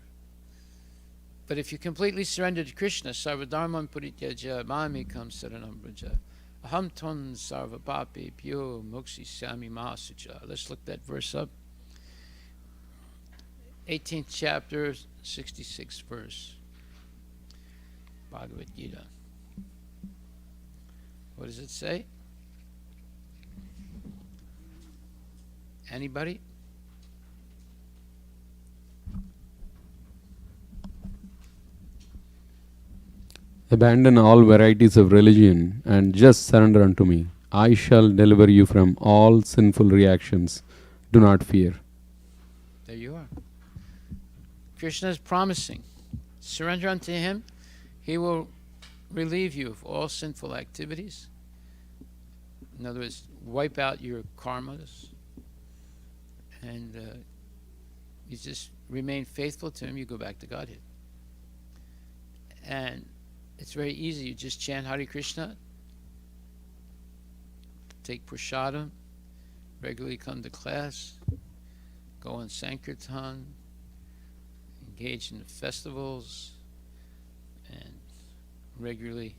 But if you completely surrender to Krishna, sarvadharman parityaja mamekam saranam braja, aham ton sarvapapi pyo mokshisami mahasucha. Let's look that verse up. 18th chapter, 66th verse. Bhagavad Gita. What does it say? Anybody? Abandon all varieties of religion and just surrender unto me. I shall deliver you from all sinful reactions. Do not fear. There you are. Krishna is promising. Surrender unto him. He will relieve you of all sinful activities. In other words, wipe out your karmas. And you just remain faithful to him, you go back to Godhead. And it's very easy. You just chant Hare Krishna, take prasadam, regularly come to class, go on Sankirtan, engage in the festivals, and regularly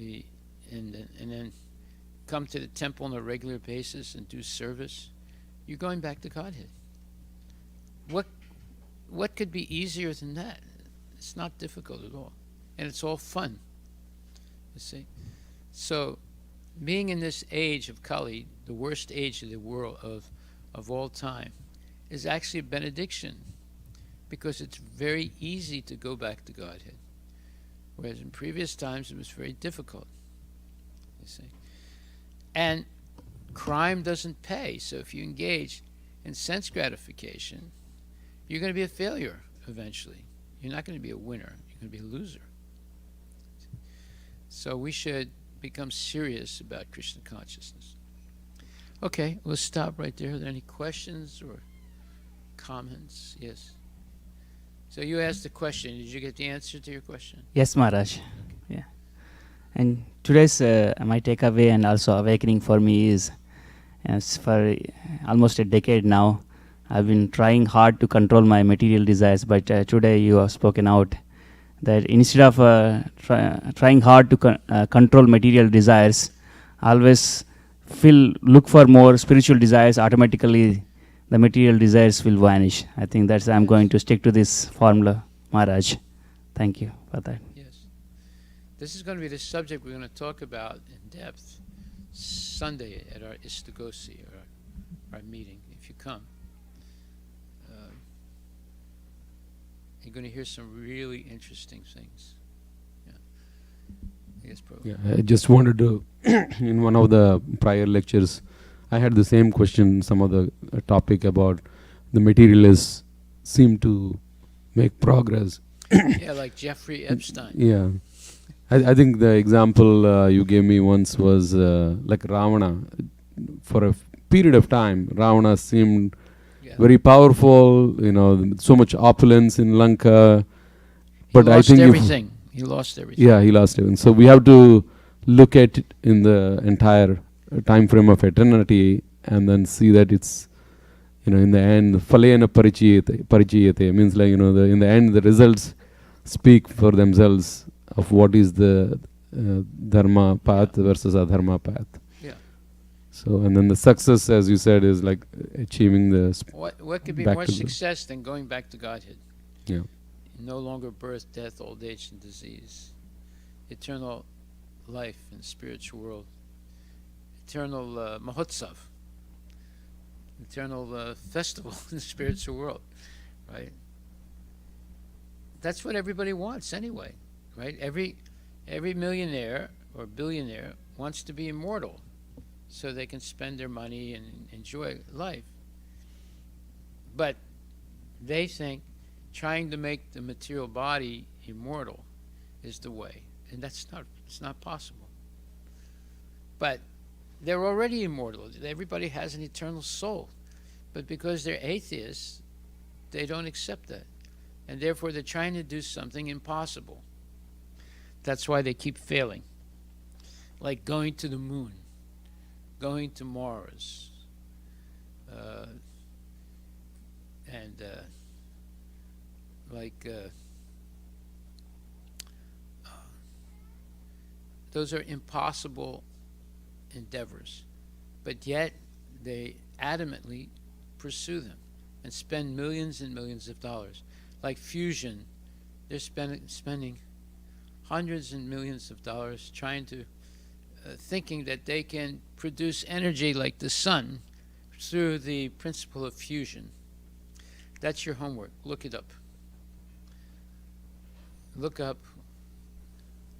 the and then come to the temple on a regular basis and do service, you're going back to Godhead. What could be easier than that? It's not difficult at all, and it's all fun. You see, so being in this age of Kali, the worst age of the world of all time, is actually a benediction, because it's very easy to go back to Godhead, whereas in previous times it was very difficult. You see, and crime doesn't pay. So if you engage in sense gratification, you're going to be a failure eventually. You're not going to be a winner. You're going to be a loser. So we should become serious about Krishna consciousness. Okay, we'll stop right there. Are there any questions or comments? Yes. So you asked the question. Did you get the answer to your question? Yes, Maharaj. Yeah. And today's my takeaway and also awakening for me is, for almost a decade now, I've been trying hard to control my material desires, but today you have spoken out that instead of trying hard to control material desires, always look for more spiritual desires. Automatically, the material desires will vanish. I think that's I'm going to stick to this formula, Maharaj. Thank you for that. Yes. This is going to be the subject we're going to talk about in depth Sunday at our Istagosi, or our meeting, if you come. You're going to hear some really interesting things. Yeah. Yes, Prabhu. Yeah, I just wanted to, in one of the prior lectures, I had the same question, some of the topic about the materialists seem to make progress. Yeah, like Jeffrey Epstein. Yeah. I think the example you gave me once was like Ravana. For a period of time, Ravana seemed very powerful, so much opulence in Lanka. But I think everything. He lost everything. Yeah, he lost everything. So we have to look at it in the entire time frame of eternity and then see that it's, in the end, phalena parichiyate means like, in the end, the results speak for themselves of what is the dharma path versus adharma path. Yeah. So, and then the success, as you said, is like achieving the. What could be more success than going back to Godhead? Yeah. No longer birth, death, old age, and disease. Eternal life in the spiritual world. Eternal mahotsav. Eternal festival in the spiritual world, right? That's what everybody wants anyway, right? Every millionaire or billionaire wants to be immortal, so they can spend their money and enjoy life. But they think trying to make the material body immortal is the way, and it's not possible. But they're already immortal. Everybody has an eternal soul. But because they're atheists, they don't accept that. And therefore they're trying to do something impossible. That's why they keep failing. Like going to the moon, going to Mars, those are impossible endeavors, but yet they adamantly pursue them and spend millions and millions of dollars. Like fusion, they're spending hundreds and millions of dollars trying to, thinking that they can produce energy like the sun through the principle of fusion. That's your homework. Look it up. Look up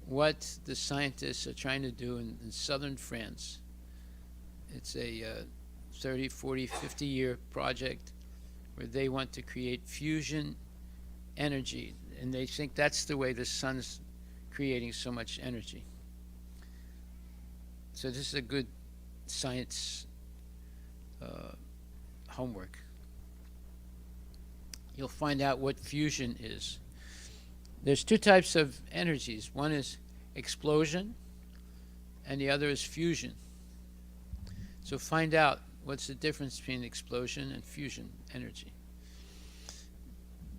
what the scientists are trying to do in southern France. It's a 30, 40, 50-year project where they want to create fusion energy, and they think that's the way the sun's creating so much energy. So this is a good science homework. You'll find out what fusion is. There's two types of energies. One is explosion, and the other is fusion. So find out what's the difference between explosion and fusion energy.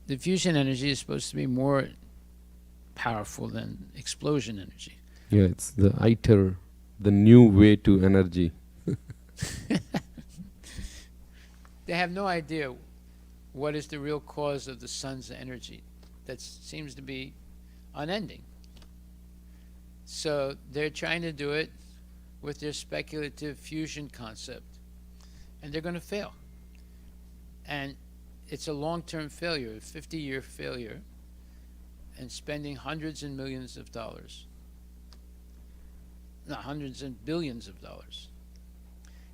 The fusion energy is supposed to be more powerful than explosion energy. Yeah, it's the ITER, the new way to energy. They have no idea what is the real cause of the sun's energy that seems to be unending. So they're trying to do it with their speculative fusion concept, and they're going to fail. And it's a long-term failure, a 50-year failure, and spending hundreds and millions of dollars. Not hundreds and billions of dollars.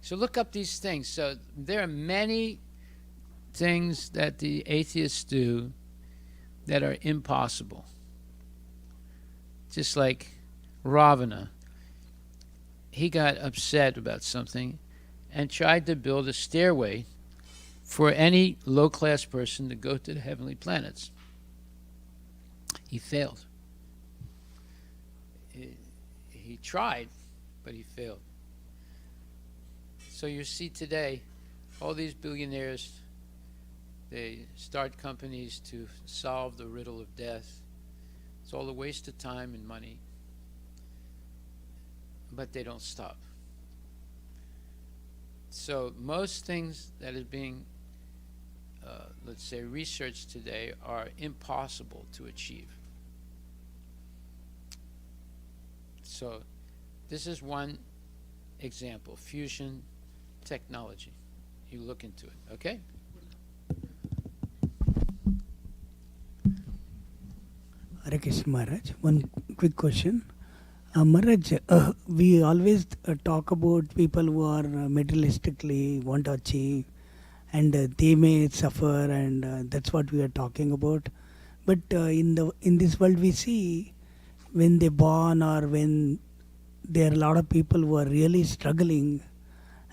So look up these things. So there are many things that the atheists do that are impossible. Just like Ravana, he got upset about something and tried to build a stairway for any low-class person to go to the heavenly planets. He failed. He tried, but he failed. So you see today, all these billionaires, they start companies to solve the riddle of death. It's all a waste of time and money, but they don't stop. So most things that is being, let's say, researched today are impossible to achieve. So this is one example, fusion technology. You look into it, okay? Hare Krishna Maharaj, one quick question. Maharaj, we always talk about people who are materialistically want to achieve, and they may suffer, and that's what we are talking about. But in this world we see, when they born or when there are a lot of people who are really struggling,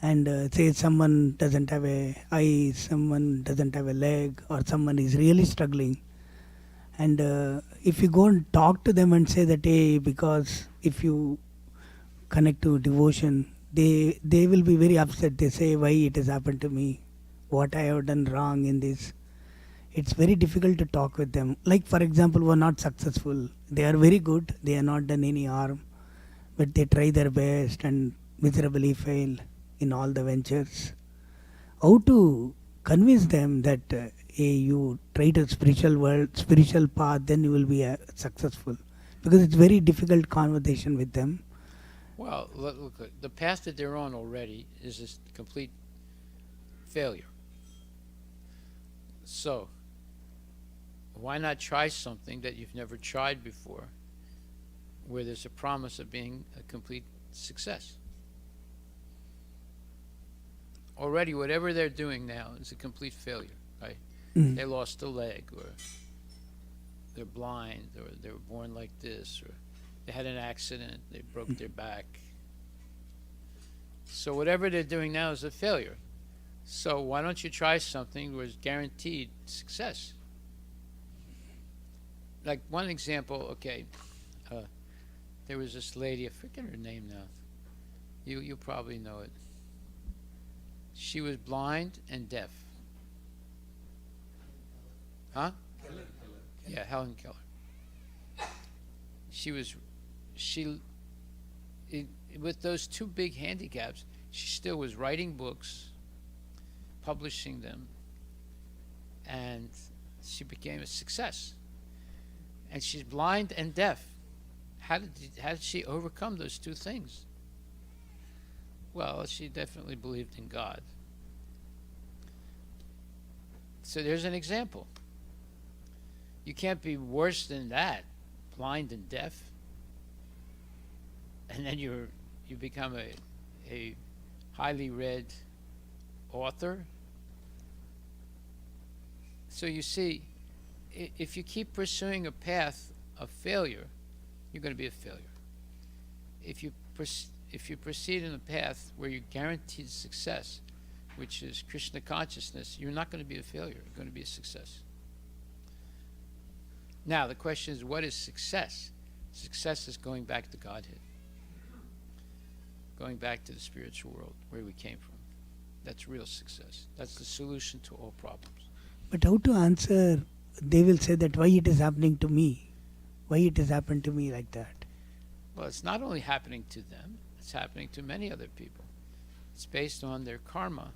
and say someone doesn't have a eye, someone doesn't have a leg, or someone is really struggling, and if you go and talk to them and say that, hey, because if you connect to devotion, they will be very upset. They say, why it has happened to me, what I have done wrong in this. It's very difficult to talk with them. Like, for example, who are not successful, they are very good, they have not done any harm, but they try their best and miserably fail in all the ventures. How to convince them that hey, you try to spiritual world, spiritual path, then you will be successful? Because it's very difficult conversation with them. Well, look, the path that they're on already is a complete failure. So why not try something that you've never tried before, where there's a promise of being a complete success? Already, whatever they're doing now is a complete failure, right? Mm. They lost a leg, or they're blind, or they were born like this, or they had an accident, they broke their back. So whatever they're doing now is a failure. So why don't you try something where it's guaranteed success? Like one example, okay, there was this lady, I forget her name now. You probably know it. She was blind and deaf. Huh? Yeah, Helen Keller. With those two big handicaps, she still was writing books, publishing them, and she became a success. And she's blind and deaf. How did she overcome those two things? Well, she definitely believed in God. So there's an example. You can't be worse than that, blind and deaf, and then you become a highly read author. So you see, if you keep pursuing a path of failure, you're going to be a failure. If you proceed in a path where you're guaranteed success, which is Krishna consciousness, you're not going to be a failure. You're going to be a success. Now, the question is, what is success? Success is going back to Godhead, going back to the spiritual world where we came from. That's real success. That's the solution to all problems. But how to answer? They will say that why it is happening to me, why it has happened to me like that. Well, it's not only happening to them, it's happening to many other people. It's based on their karma.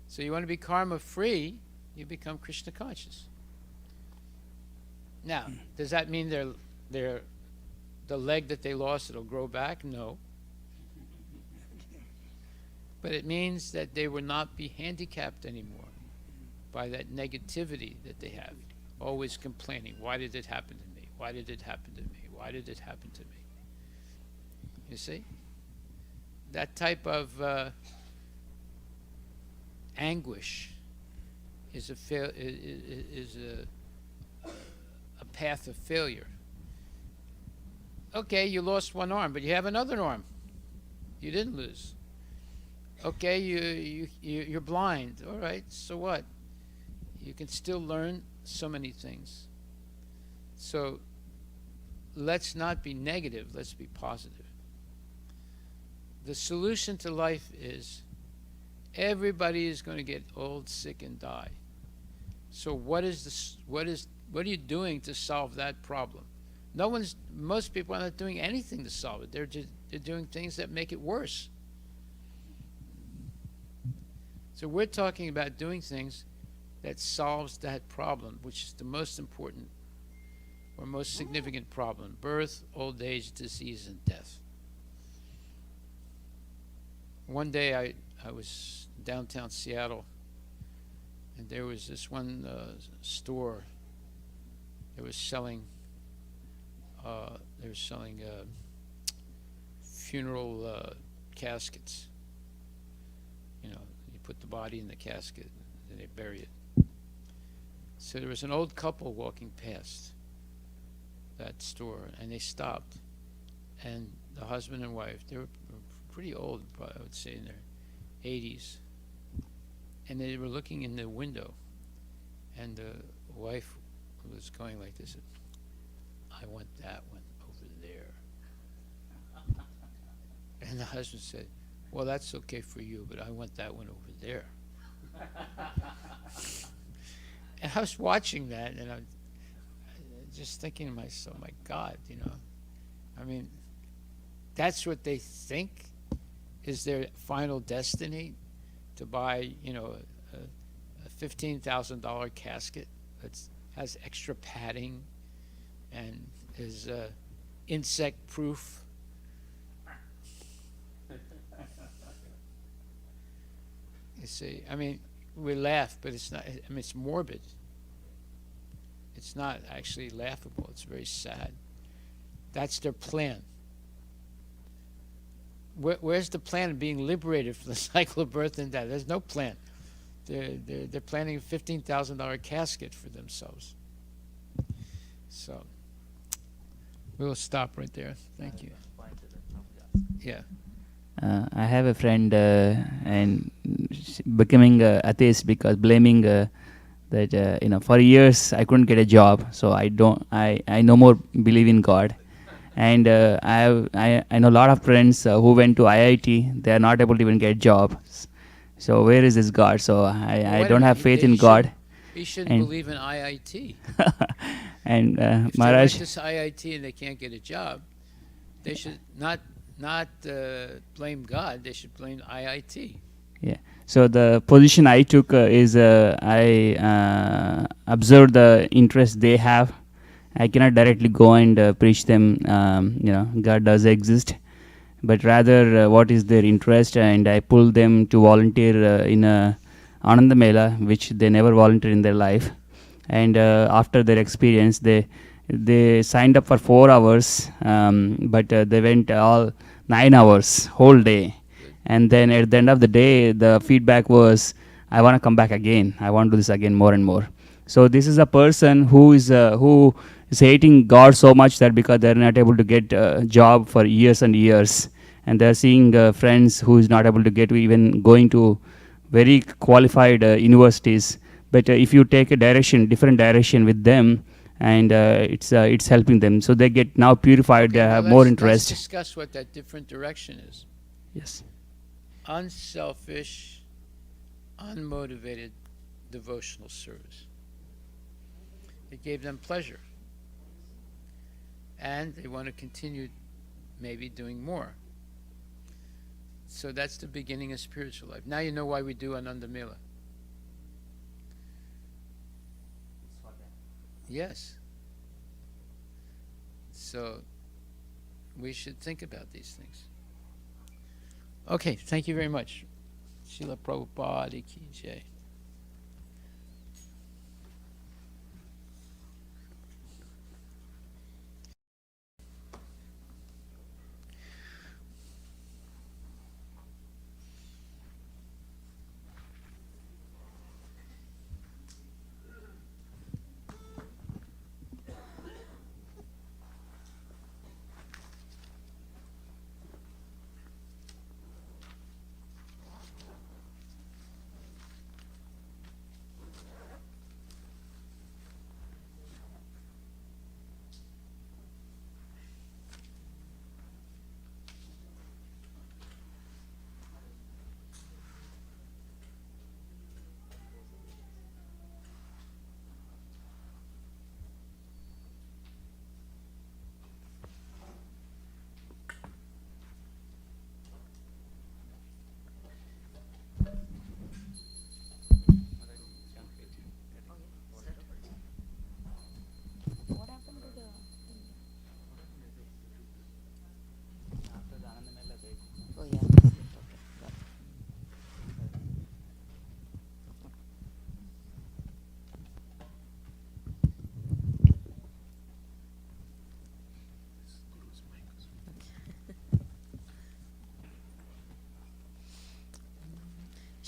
So you want to be karma free, you become Krishna conscious. Now, does that mean the leg that they lost, it'll grow back? No. But it means that they will not be handicapped anymore by that negativity that they have, always complaining, why did it happen to me? Why did it happen to me? Why did it happen to me? You see? That type of anguish is a path of failure. Okay, you lost one arm, but you have another arm. You didn't lose. Okay, you're blind. All right, so what? You can still learn so many things. So let's not be negative, let's be positive. The solution to life is everybody is going to get old, sick, and die. So what are you doing to solve that problem? Most people are not doing anything to solve it. They're doing things that make it worse. So we're talking about doing things that solves that problem, which is the most important or most significant problem: birth, old age, disease, and death. One day I was downtown Seattle, and there was this one store. They were selling funeral caskets. You know, you put the body in the casket, and they bury it. So there was an old couple walking past that store, and they stopped, and the husband and wife, they were pretty old, probably, I would say in their 80s, and they were looking in the window, and the wife was going like this: I want that one over there. And the husband said, well, that's okay for you, but I want that one over there. And I was watching that, and I'm just thinking to myself, my God, you know, I mean, that's what they think is their final destiny, to buy, you know, a $15,000 casket that has extra padding and is insect proof. You see, I mean, we laugh, but it's not, I mean, it's morbid. It's not actually laughable. It's very sad. That's their plan. Where's the plan of being liberated from the cycle of birth and death? There's no plan. They're planning a $15,000 casket for themselves. So we'll stop right there. Thank you. Yeah. I have a friend and becoming atheist because blaming that you know, for years I couldn't get a job, so I no more believe in God. And I know a lot of friends who went to IIT, they are not able to even get jobs. So where is this God? So I don't have faith in God. He shouldn't believe in IIT. And if Maharaj, they went to IIT and they can't get a job, they should not blame God. They should blame IIT. yeah. So the position I took is I observe the interest they have. I cannot directly go and preach them, you know, God does exist, but rather what is their interest, and I pull them to volunteer in a Ananda Mela, which they never volunteered in their life. And after their experience, they signed up for 4 hours, but they went all 9 hours, whole day. And then at the end of the day, the feedback was, I want to come back again. I want to do this again more and more. So this is a person who is hating God so much that because they're not able to get a job for years and years, and they're seeing friends who is not able to get even going to very qualified universities. But if you take a different direction with them, and it's helping them, so they get now purified. They have more interest. Let's discuss what that different direction is. Yes. Unselfish, unmotivated devotional service. It gave them pleasure, and they want to continue maybe doing more. So that's the beginning of spiritual life. Now you know why we do Ananda Mela. Yes. So we should think about these things. Okay, thank you very much. Srila Prabhupada ki jai.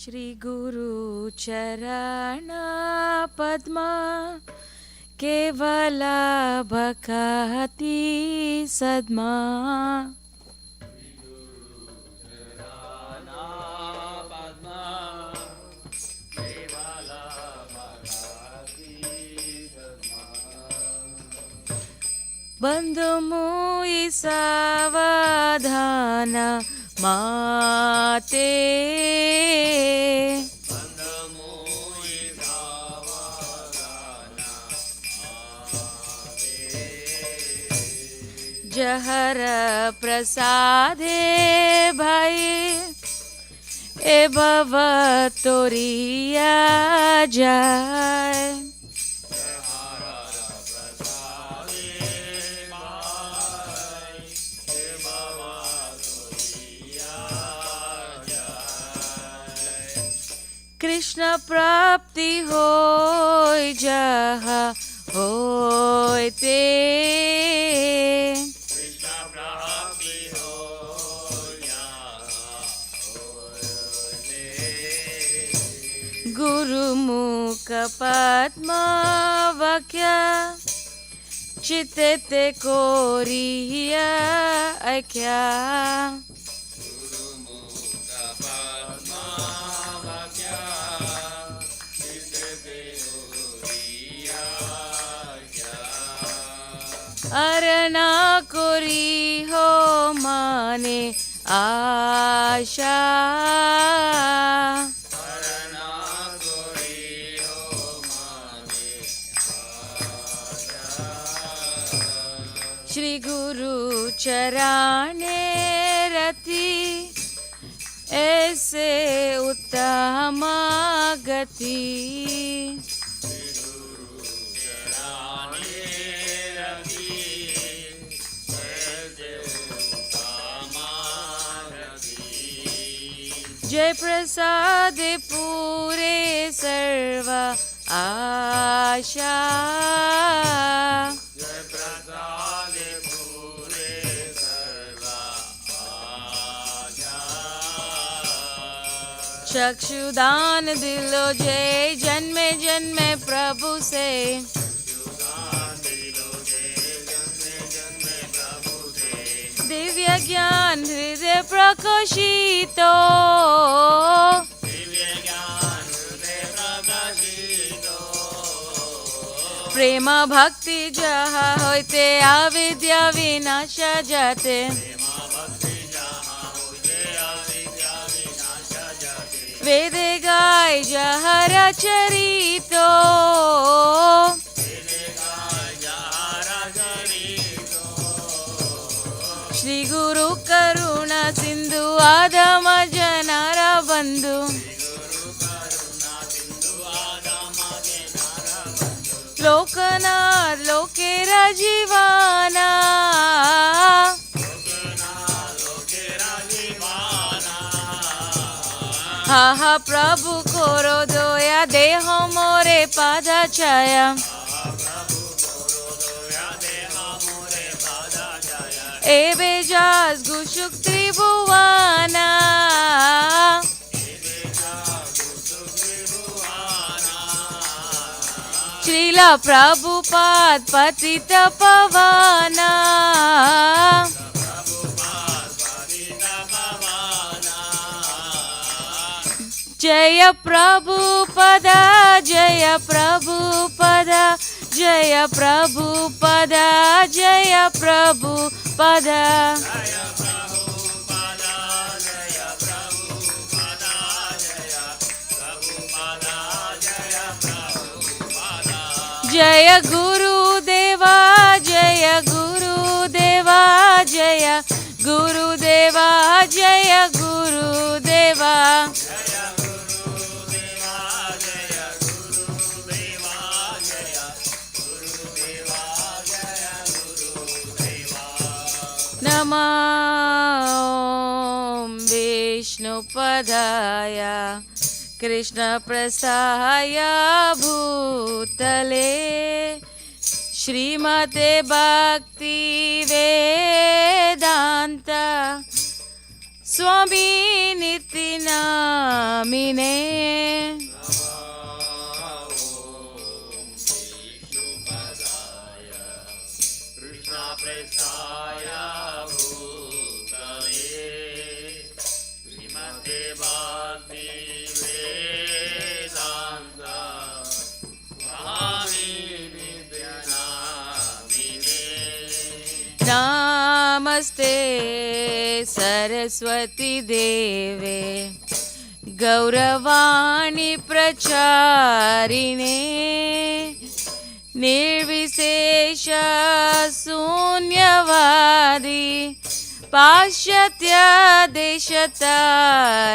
Shri Guru Charana Padma Kevala Bhakati Sadma Bandhamu Isavadhana Mate Jahara Prasade Bhai E Bhava Toriya Jai Krishna Prapti Hoy Jaha Hoy Te Guru Mukha Padma Vakya Chitete Koriya Aikya Arana Kori Ho Mane Asha Shri Guru Charane Rati Aise Uttama Gati Jai Prasad Pure Sarva Asha Jai Prasad Pure Sarva Asha Chakshudan Dilo Jai Janme Janme Prabhu Se Divya Gyan Hriday Prakashito Prema Bhakti Jaha Hoite Avidya Vinasha Jate Vede Gai Jahara Charito Shri Guru ha Prabhu koro doya deho more pada chaya. Ebe jas gushuk tribhuvana. Srila Prabhupada Patita Pavana. Jaya Prabhupada, Jaya Prabhupada, Jaya Prabhupada, Jaya Prabhupada. Jaya Guru Deva, Jaya Guru Deva, Jaya Guru Deva, Jaya Guru Deva. Namah Vishnu Padaya Krishna Prasthaya Bhutale Srimate Bhakti Vedanta Swami Niti Namine. Namaste Saraswati Deve Gauravani Pracharine Nirvisesha Sunyavadi Pashyatya Deshatarine.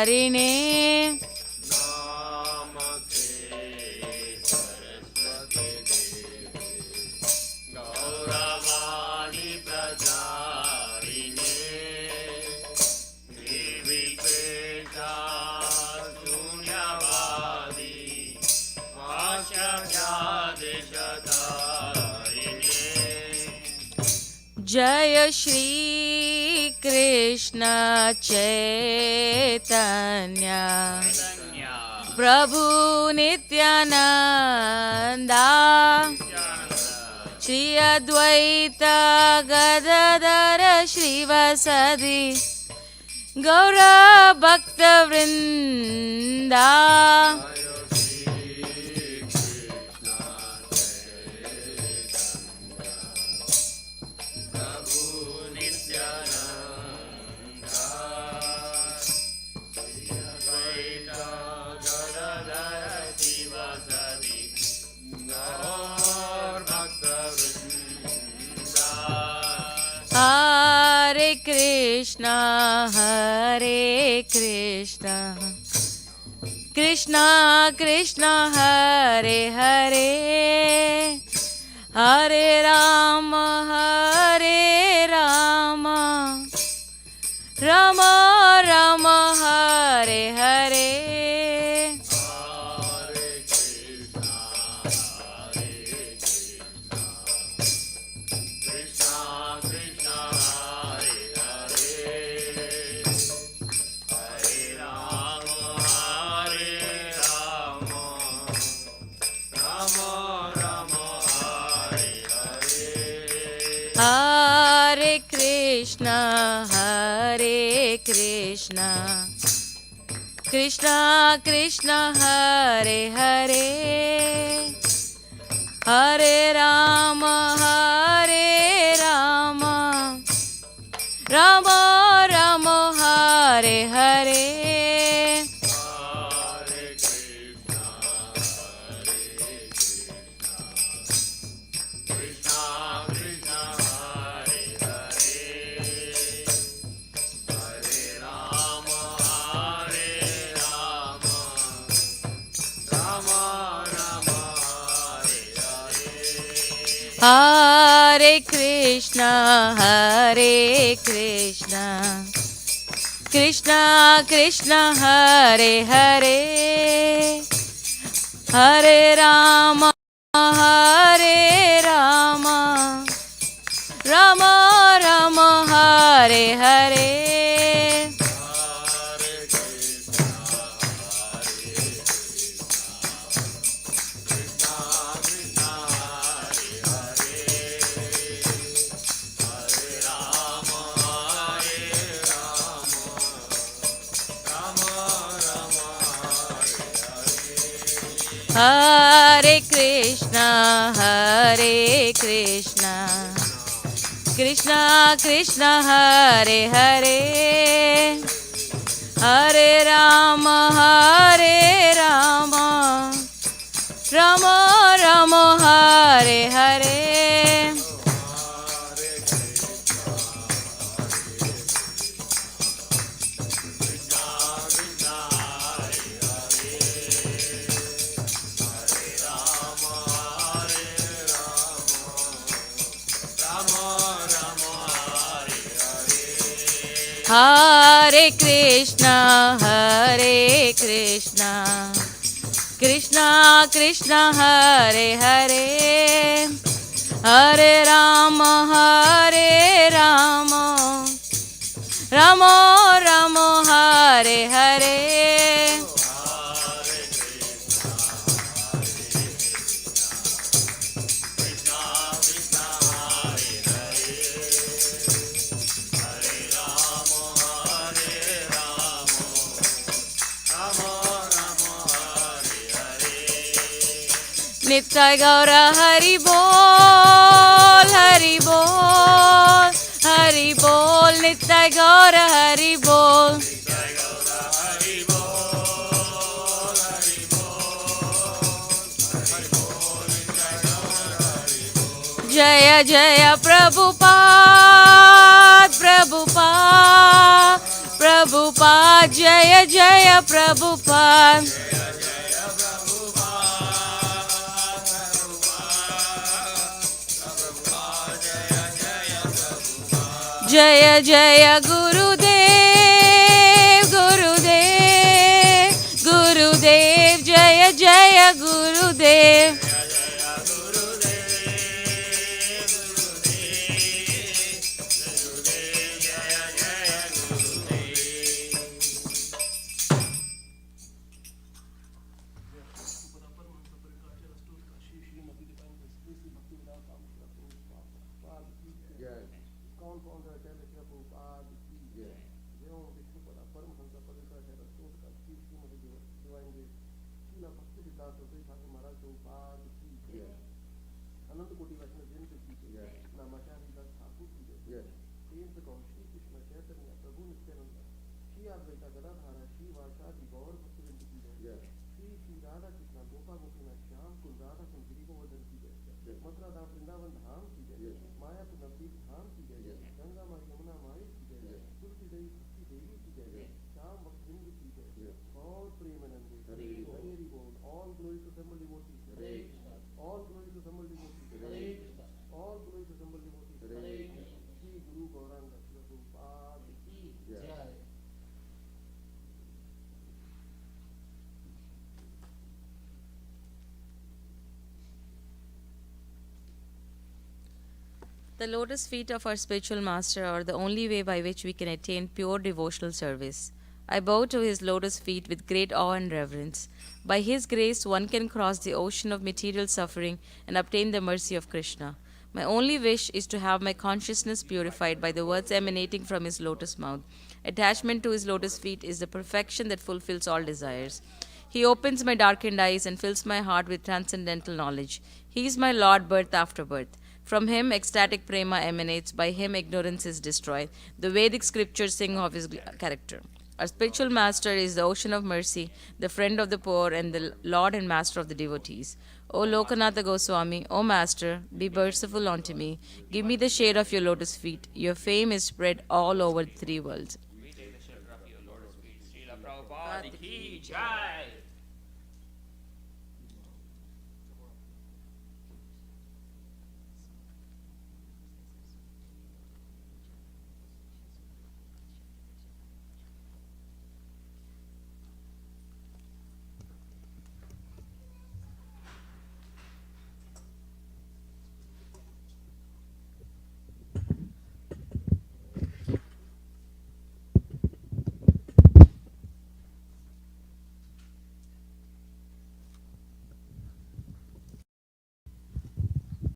Jaya Shri Krishna Chaitanya Prabhu Nityananda Shri Advaita Gadadara Shrivasadi Gaura Bhakta Vrinda. Hare Krishna, Hare Krishna, Krishna Krishna, Hare Hare, Hare Rama, Hare Rama, Rama Rama, Hare Hare. Hare Krishna, Hare Krishna, Krishna Krishna, Hare Hare, Hare Rama, Hare Rama, Rama Rama, Hare Hare. Hare Krishna, Hare Krishna, Krishna Krishna Hare Hare Hare Rama Hare Rama Rama Rama Hare Hare Hare Krishna Krishna Krishna Hare Hare Hare Rama Rama Rama Hare Hare Hare Krishna Krishna Krishna Hare Hare Hare Rama Rama Rama Hare Hare Nitya Gaura Hari Bol, Hari Bol, Hari Bol, Nitya Gaura Hari Bol. Jaya Jaya Prabhupada, Prabhupada, Prabhupada, Jaya Jaya Prabhupada. Jaya Jaya Gurudev, Gurudev, Gurudev, Jaya Jaya Gurudev. The lotus feet of our spiritual master are the only way by which we can attain pure devotional service. I bow to his lotus feet with great awe and reverence. By his grace, one can cross the ocean of material suffering and obtain the mercy of Krishna. My only wish is to have my consciousness purified by the words emanating from his lotus mouth. Attachment to his lotus feet is the perfection that fulfills all desires. He opens my darkened eyes and fills my heart with transcendental knowledge. He is my Lord, birth after birth. From him, ecstatic prema emanates. By him, ignorance is destroyed. The Vedic scriptures sing of his character. Our spiritual master is the ocean of mercy, the friend of the poor, and the Lord and master of the devotees. O Lokanatha Goswami, O Master, be merciful unto me. Give me the shade of your lotus feet. Your fame is spread all over the three worlds.